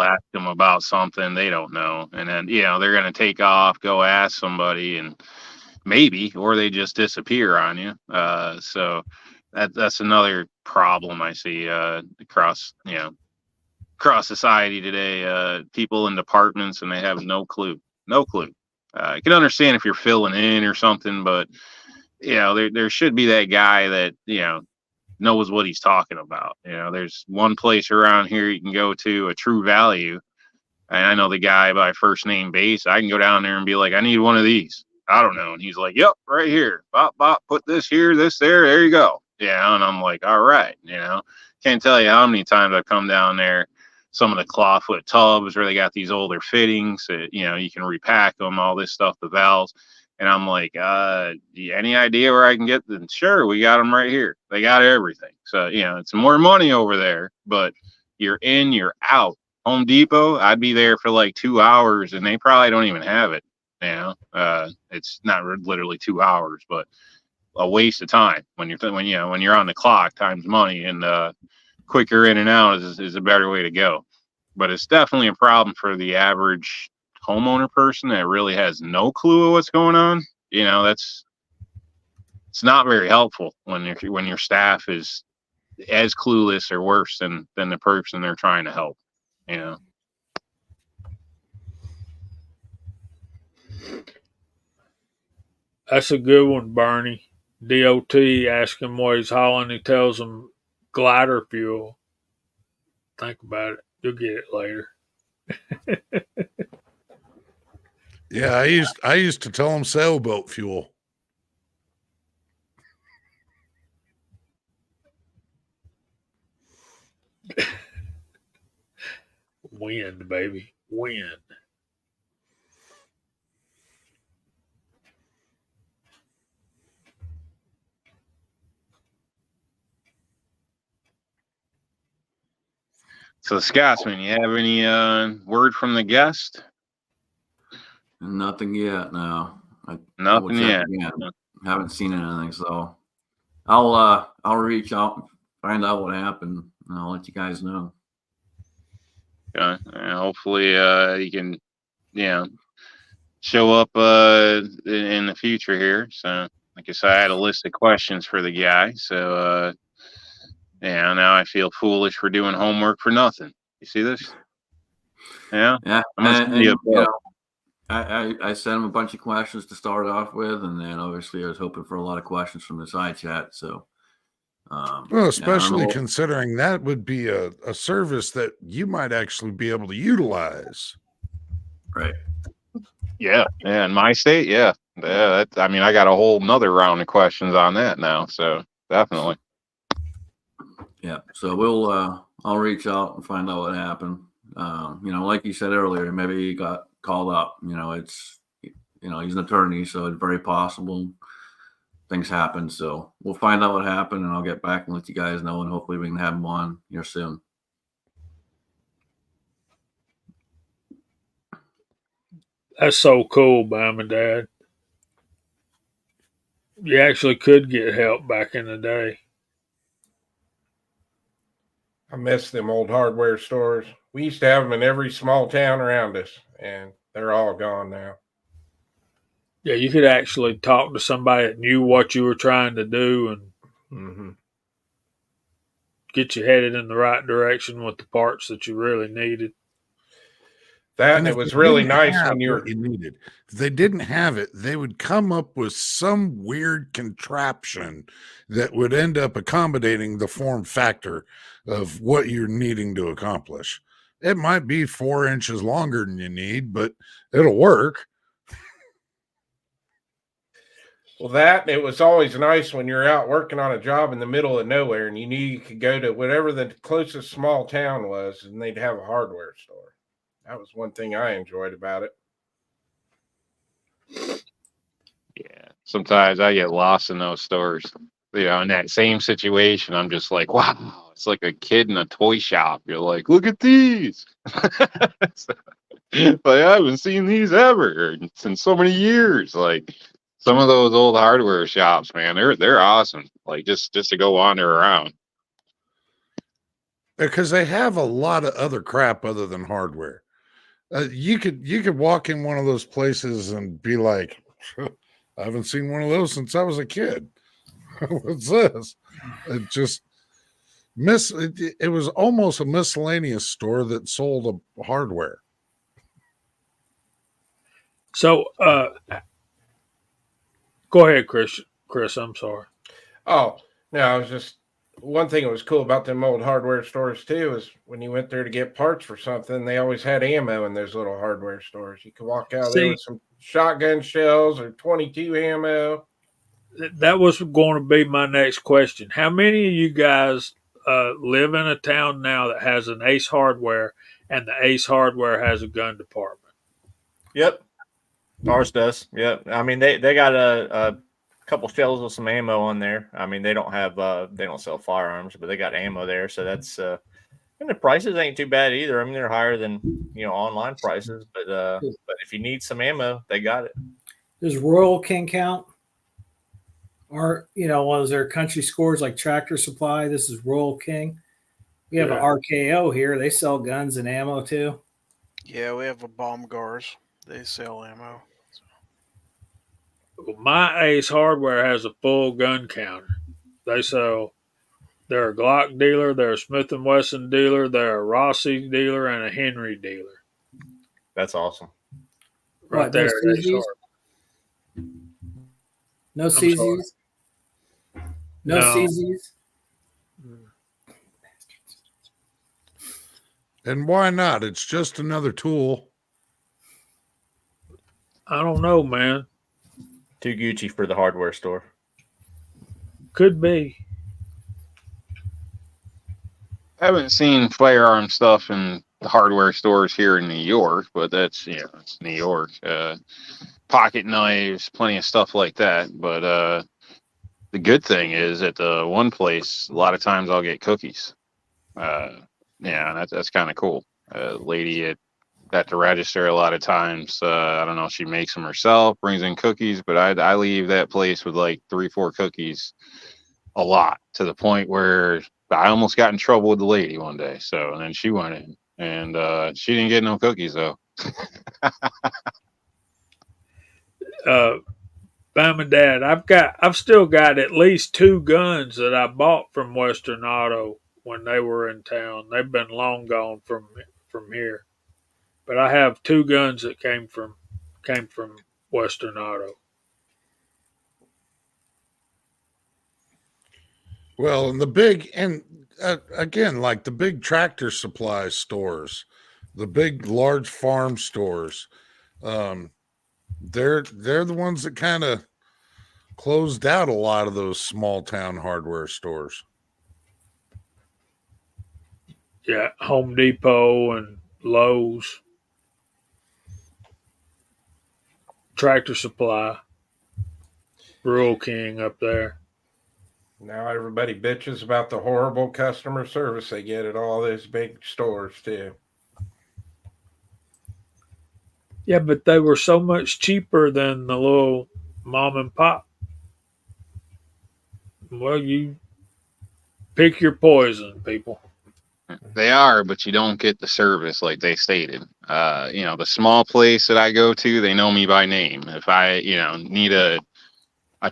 ask them about something they don't know, and then they're going to take off, go ask somebody, and maybe, or they just disappear on you. So that's another problem I see across society today. People in departments, and they have no clue. I can understand if you're filling in or something, but there should be that guy that knows what he's talking about. There's one place around here you can go to, a True Value, and I know the guy by first name base. I can go down there and be like, I need one of these. I don't know, and he's like, yep, right here. Bop bop, put this here, this there. There you go. Yeah, and I'm like, all right. Can't tell you how many times I've come down there. Some of the clawfoot tubs where they got these older fittings that you can repack them, all this stuff, the valves. And I'm like, any idea where I can get them? Sure, we got them right here. They got everything. So, it's more money over there, but you're in, you're out. Home Depot, I'd be there for like 2 hours, and they probably don't even have it. It's not literally 2 hours, but a waste of time when you're on the clock. Time's money, and quicker in and out is a better way to go. But it's definitely a problem for the average homeowner person that really has no clue of what's going on. It's not very helpful when your staff is as clueless or worse than the person they're trying to help. That's a good one, Bernie. DOT ask him what he's hauling. He tells him glider fuel. Think about it. You'll get it later. Yeah, I used to tell them sailboat fuel. Wind, baby. Wind. So, Scotsman, you have any word from the guest? Nothing yet. No. I double Nothing check yet. again. Haven't seen anything, so I'll reach out and find out what happened, and I'll let you guys know. Hopefully, you can, show up in the future here. So, like I said, I had a list of questions for the guy. So, now I feel foolish for doing homework for nothing. You see this? Yeah. Yeah, I'm gonna send and you a bill. I sent him a bunch of questions to start off with, and then obviously I was hoping for a lot of questions from the side chat. So, Well, yeah, I don't especially know. considering that would be a service that you might actually be able to utilize. Right. Yeah. In my state, yeah. I got a whole nother round of questions on that now. So definitely. Yeah. So I'll reach out and find out what happened. Like you said earlier, maybe he got called up. He's an attorney, so it's very possible things happen. So we'll find out what happened, and I'll get back and let you guys know, and hopefully we can have him on here soon. That's so cool, Mom and Dad. You actually could get help back in the day. I miss them old hardware stores. We used to have them in every small town around us, and they're all gone now. Yeah, you could actually talk to somebody that knew what you were trying to do and get you headed in the right direction with the parts that you really needed. That And it if was they really didn't nice have when you what were. you needed. If they didn't have it, they would come up with some weird contraption that would end up accommodating the form factor of what you're needing to accomplish. It might be 4 inches longer than you need, but it'll work. Well, that it was always nice when you're out working on a job in the middle of nowhere and you knew you could go to whatever the closest small town was and they'd have a hardware store. That was one thing I enjoyed about it. Yeah. Sometimes I get lost in those stores. In that same situation, I'm just like, wow, it's like a kid in a toy shop. You're like, look at these. Like, I haven't seen these ever in so many years. Like some of those old hardware shops, man, they're awesome. Like just to go wander around. Because they have a lot of other crap other than hardware. You could walk in one of those places and be like, I haven't seen one of those since I was a kid. What's this? It was almost a miscellaneous store that sold a hardware. So, go ahead, Chris. Chris, I'm sorry. Oh, no, it was just one thing that was cool about them old hardware stores too is when you went there to get parts for something, they always had ammo in those little hardware stores. You could walk out there with some shotgun shells or 22 ammo. That was going to be my next question. How many of you guys live in a town now that has an Ace Hardware and the Ace Hardware has a gun department? Yep. Ours does. Yep. I mean, they got a couple shells with some ammo on there. I mean, they don't sell firearms, but they got ammo there. So that's, and the prices ain't too bad either. I mean, they're higher than, online prices, but if you need some ammo, they got it. Does Royal King count? Or, was there country scores like Tractor Supply? This is Royal King. We have an RKO here. They sell guns and ammo too. Yeah, we have a bomb guards. They sell ammo. My Ace Hardware has a full gun counter. They're a Glock dealer, they're a Smith & Wesson dealer, they're a Rossi dealer, and a Henry dealer. That's awesome. Right there. No CZs? No CZs? And why not? It's just another tool. I don't know, man. Too Gucci for the hardware store. Could be. I haven't seen firearm stuff in the hardware stores here in New York, but that's, it's New York. Pocket knives, plenty of stuff like that. But the good thing is at the one place, a lot of times I'll get cookies. That's kind of cool. Lady at the register a lot of times, I don't know if she makes them herself, brings in cookies, but I leave that place with like 3-4 cookies a lot, to the point where I almost got in trouble with the lady one day. So, and then she went in and she didn't get no cookies though. Mom and Dad, I've still got at least 2 guns that I bought from Western Auto when they were in town. They've been long gone from here, but I have 2 guns that came from Western Auto. Well, again, like the big tractor supply stores, the big large farm stores, they're the ones that kind of closed out a lot of those small town hardware stores. Yeah, Home Depot and Lowe's, Tractor Supply, Rural King up there. Now everybody bitches about the horrible customer service they get at all those big stores too. Yeah, but they were so much cheaper than the little mom and pop. Well, you pick your poison, people. They are, but you don't get the service like they stated. The small place that I go to, they know me by name. If I, need a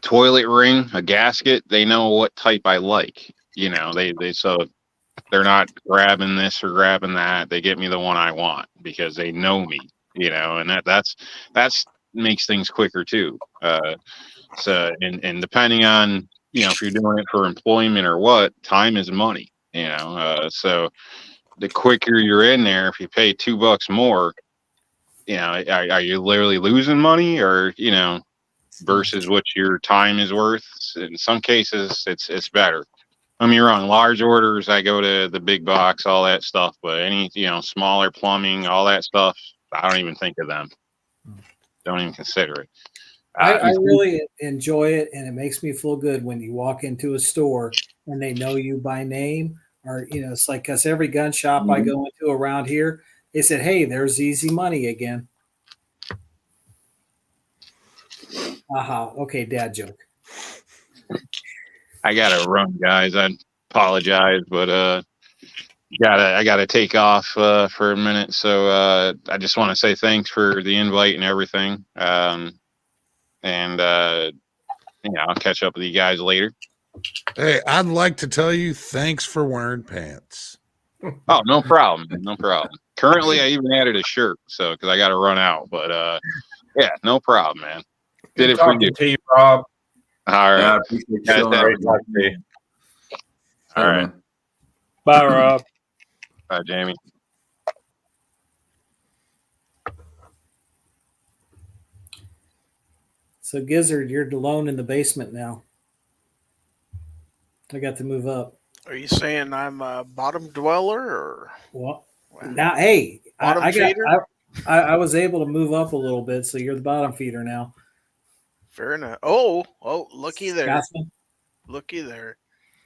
toilet ring, a gasket, they know what type I like. So they're not grabbing this or grabbing that. They get me the one I want because they know me, and that's makes things quicker too. And depending on, if you're doing it for employment or what, time is money, so the quicker you're in there, if you pay $2 more, are you literally losing money or, versus what your time is worth? In some cases, it's better. I mean, you're on large orders. I go to the big box, all that stuff, but any, smaller plumbing, all that stuff, I don't even think of them. Don't even consider it. I really enjoy it, and it makes me feel good when you walk into a store and they know you by name. Or, it's like, because every gun shop I go into around here, they said, hey, there's easy money again. Aha. Okay, dad joke. I gotta run, guys. I apologize, but I gotta take off for a minute. So I just want to say thanks for the invite and everything. I'll catch up with you guys later. Hey, I'd like to tell you thanks for wearing pants. Oh, no problem. No problem. Currently, I even added a shirt, so because I got to run out. But yeah, no problem, man. Did it for you. To you, Rob. All right. Yeah, I appreciate you Guys, showing have up. a great talk to you. All Hey, right. man. Bye, Rob. Bye, Jamie. So, Gizzard, you're alone in the basement now. I got to move up. Are you saying I'm a bottom dweller or Well, now, hey, bottom feeder? I was able to move up a little bit, so you're the bottom feeder now. Fair enough. Oh, looky there. Scotsman? Looky there.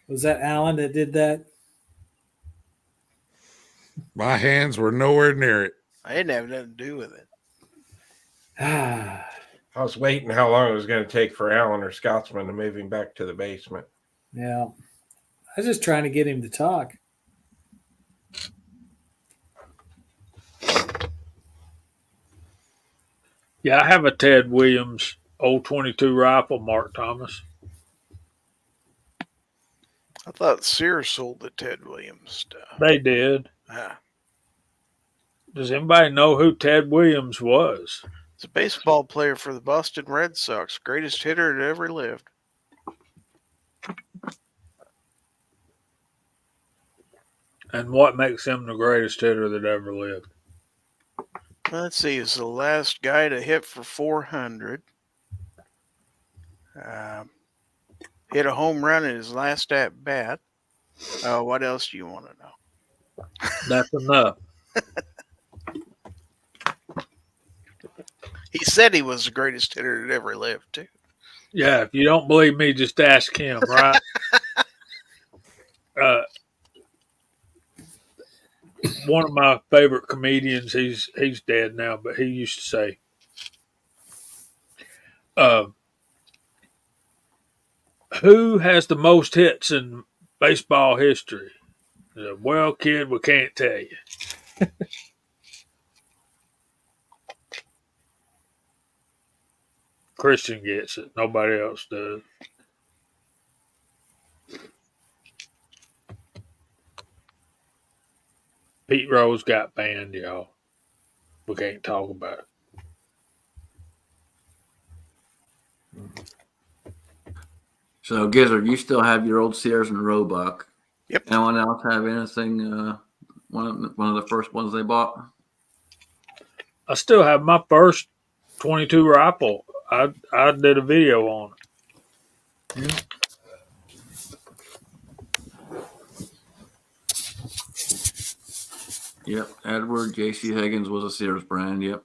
Was that Alan that did that? My hands were nowhere near it. I didn't have nothing to do with it. I was waiting how long it was going to take for Alan or Scotsman to move him back to the basement. Yeah. I was just trying to get him to talk. Yeah, I have a Ted Williams old 22 rifle, Mark Thomas. I thought Sears sold the Ted Williams stuff. They did. Ah. Does anybody know who Ted Williams was? He's a baseball player for the Boston Red Sox. Greatest hitter that ever lived. And what makes him the greatest hitter that ever lived? Let's see. He's the last guy to hit for 400. Hit a home run in his last at bat. What else do you want to know? That's enough. He said he was the greatest hitter that ever lived, too. Yeah, if you don't believe me, just ask him, right? One of my favorite comedians, he's dead now, but he used to say, who has the most hits in baseball history? Well, kid, we can't tell you. Christian gets it. Nobody else does. Pete Rose got banned, y'all. We can't talk about it. So, Gizzard, you still have your old Sears and Roebuck. Yep. Anyone else have anything? One of the first ones they bought. I still have my first 22 rifle. I did a video on it. Yep. Edward J.C. Higgins was a Sears brand. Yep.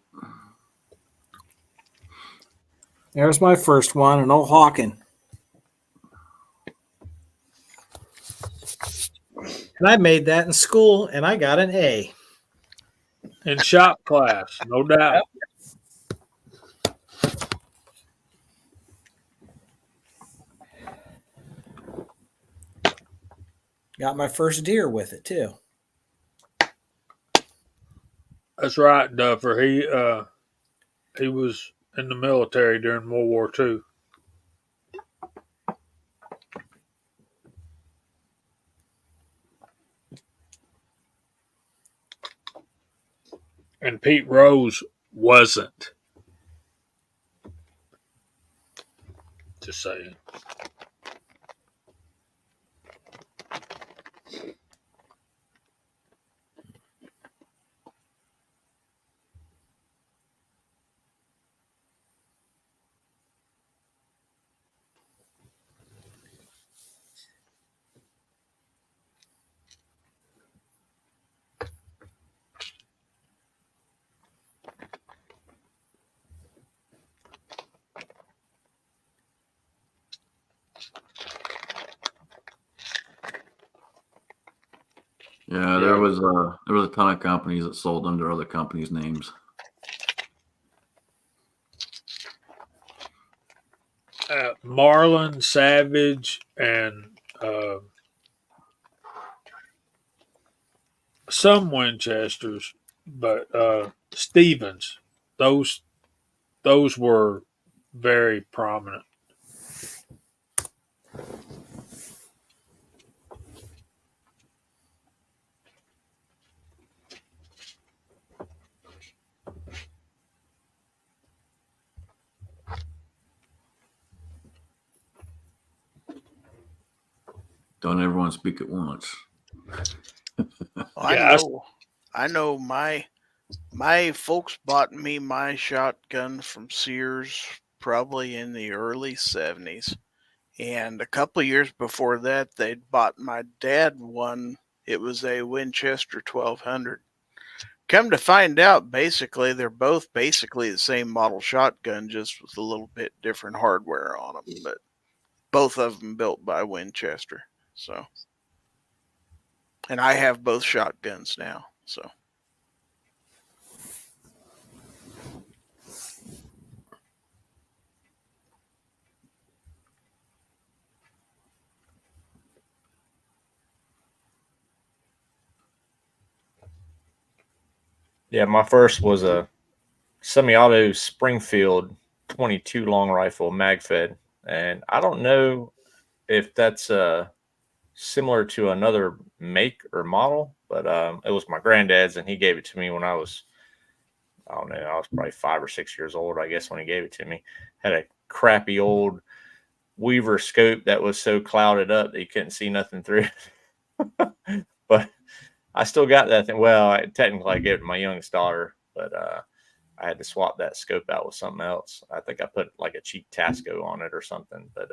There's my first one, an old Hawken. And I made that in school, and I got an A. In shop class, no doubt. Got my first deer with it, too. That's right, Duffer. He was in the military during World War II. And Pete Rose wasn't. Just saying. Yeah, there was a ton of companies that sold under other companies' names. Marlin, Savage, and some Winchesters, but Stevens. Those were very prominent. Don't everyone speak at once. I know my folks bought me my shotgun from Sears probably in the early 70s. And a couple of years before that, they'd bought my dad one. It was a Winchester 1200. Come to find out, basically, they're both basically the same model shotgun, just with a little bit different hardware on them. But both of them built by Winchester. So, and I have both shotguns now. So. Yeah, my first was a semi-auto Springfield 22 long rifle mag-fed, and I don't know if that's similar to another make or model, but it was my granddad's, and he gave it to me when I was, I don't know, I was probably 5 or 6 years old, I guess, when he gave it to me. Had a crappy old Weaver scope that was so clouded up that you couldn't see nothing through it. But I still got that thing. Well, technically I gave it to my youngest daughter, but I had to swap that scope out with something else. I think I put like a cheap Tasco on it or something. But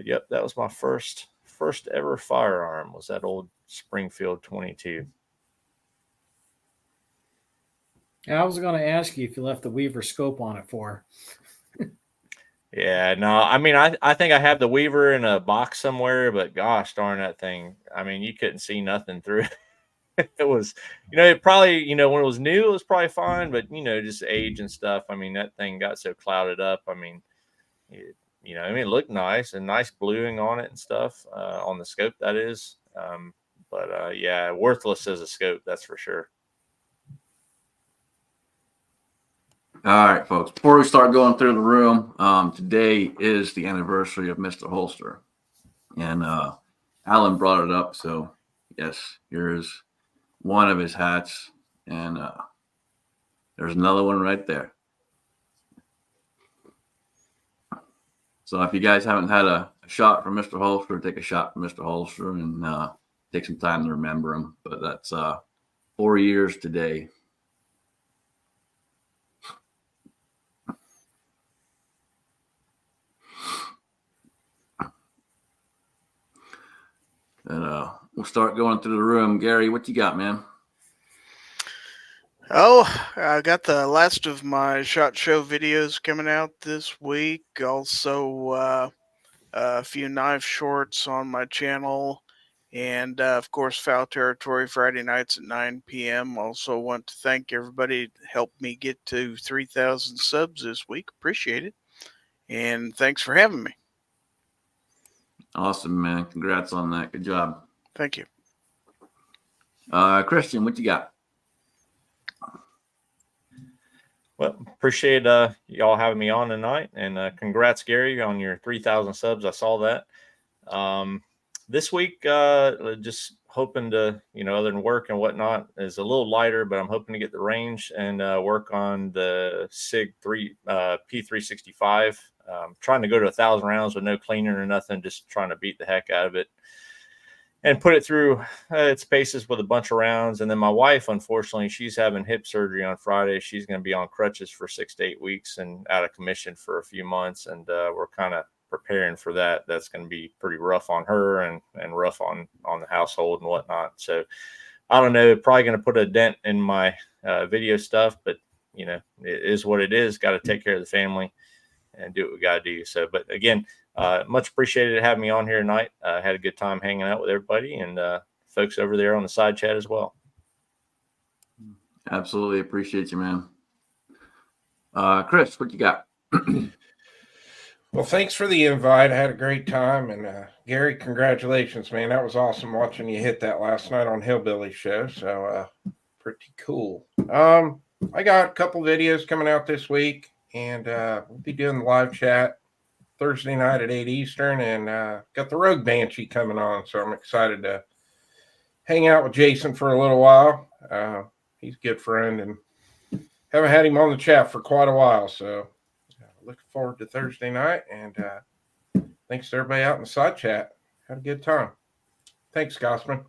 yep, that was my first ever firearm. Was that old Springfield 22? I was going to ask you if you left the Weaver scope on it for. Yeah, no, I mean, I think I have the Weaver in a box somewhere, but gosh darn that thing. I mean, you couldn't see nothing through it. It was, it probably, when it was new, it was probably fine, but, just age and stuff. I mean, that thing got so clouded up. I mean, it looked nice and nice bluing on it and stuff, on the scope, that is. But yeah, worthless as a scope, that's for sure. All right, folks. Before we start going through the room, today is the anniversary of Mr. Holster, and Alan brought it up. So yes, here's one of his hats, and there's another one right there. So if you guys haven't had a shot from Mr. Holster, take a shot from Mr. Holster and take some time to remember him. But that's 4 years today. And we'll start going through the room. Gary, what you got, man? Oh, I got the last of my SHOT Show videos coming out this week. Also, a few knife shorts on my channel. And, of course, Foul Territory Friday nights at 9 p.m. Also want to thank everybody that helped me get to 3,000 subs this week. Appreciate it. And thanks for having me. Awesome, man. Congrats on that. Good job. Thank you. Christian, what you got? Well, appreciate y'all having me on tonight, and congrats, Gary, on your 3,000 subs. I saw that. This week, just hoping to, other than work and whatnot, is a little lighter, but I'm hoping to get the range and work on the SIG P365. Trying to go to 1,000 rounds with no cleaning or nothing, just trying to beat the heck out of it and put it through its paces with a bunch of rounds. And then my wife, unfortunately, she's having hip surgery on Friday. She's going to be on crutches for 6 to 8 weeks and out of commission for a few months. And we're kind of preparing for that. That's going to be pretty rough on her and rough on the household and whatnot. So I don't know, probably going to put a dent in my video stuff, but it is what it is. Got to take care of the family and do what we got to do. So, but again, much appreciated having me on here tonight. Had a good time hanging out with everybody and folks over there on the side chat as well. Absolutely appreciate you, man. Chris, what you got? Well, thanks for the invite. I had a great time. And Gary, congratulations, man. That was awesome watching you hit that last night on Hillbilly Show. So pretty cool. I got a couple videos coming out this week, and we'll be doing the live chat Thursday night at 8 Eastern, and got the Rogue Banshee coming on. So I'm excited to hang out with Jason for a little while. He's a good friend, and haven't had him on the chat for quite a while. So looking forward to Thursday night, and thanks to everybody out in the side chat. Had a good time. Thanks, Gossman.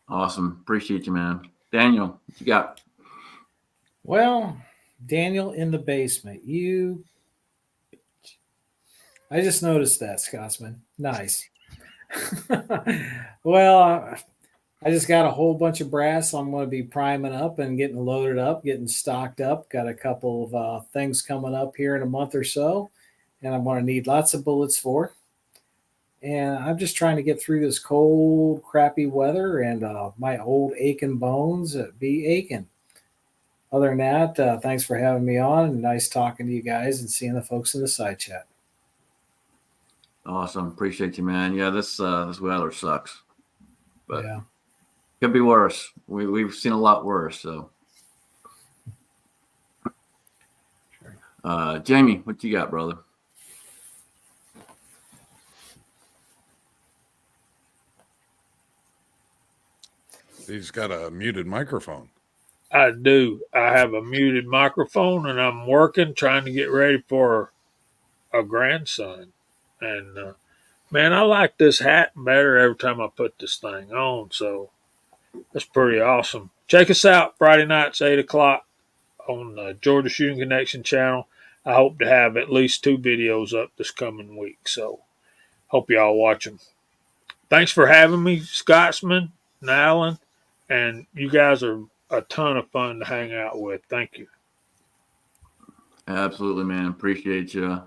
Awesome. Appreciate you, man. Daniel, what you got? Well, Daniel in the basement. I just noticed that, Scotsman. Nice. Well, I just got a whole bunch of brass I'm going to be priming up and getting loaded up, getting stocked up. Got a couple of things coming up here in a month or so, and I'm going to need lots of bullets for. And I'm just trying to get through this cold, crappy weather, and my old aching bones be aching. Other than that, thanks for having me on, and nice talking to you guys and seeing the folks in the side chat. Awesome. Appreciate you, man. Yeah, this weather sucks. But yeah. Could be worse. We've seen a lot worse. So, Jamie, what you got, brother? He's got a muted microphone. I do. I have a muted microphone, and I'm working, trying to get ready for a grandson. And man, I like this hat better every time I put this thing on. So That's pretty awesome. Check us out Friday nights, 8 o'clock on the Georgia Shooting Connection channel. I hope to have at least 2 videos up this coming week. So hope y'all watch them. Thanks for having me, Scotsman and Alan. And you guys are a ton of fun to hang out with. Thank you. Absolutely, man. Appreciate you.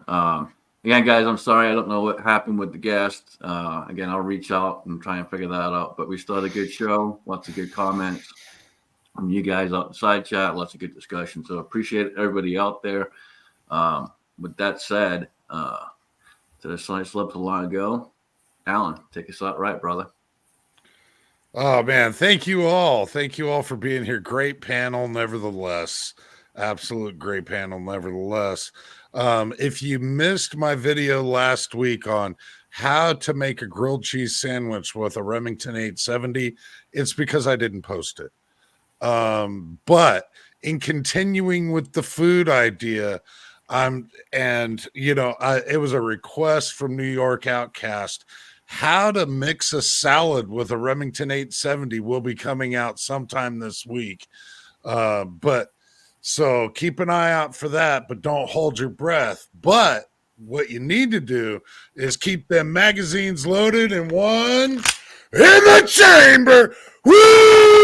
Again, guys, I'm sorry. I don't know what happened with the guest. Again, I'll reach out and try and figure that out. But we still had a good show. Lots of good comments from you guys out in the side chat. Lots of good discussion. So appreciate everybody out there. With that said, to the side slipped a long ago. Alan, take us out right, brother. Oh man, thank you all. Thank you all for being here. Great panel, nevertheless. Absolute great panel, nevertheless. If you missed my video last week on how to make a grilled cheese sandwich with a Remington 870, it's because I didn't post it. But in continuing with the food idea, it was a request from New York Outcast. How to mix a salad with a Remington 870 will be coming out sometime this week. So keep an eye out for that, but don't hold your breath. But what you need to do is keep them magazines loaded and one in the chamber. Woo!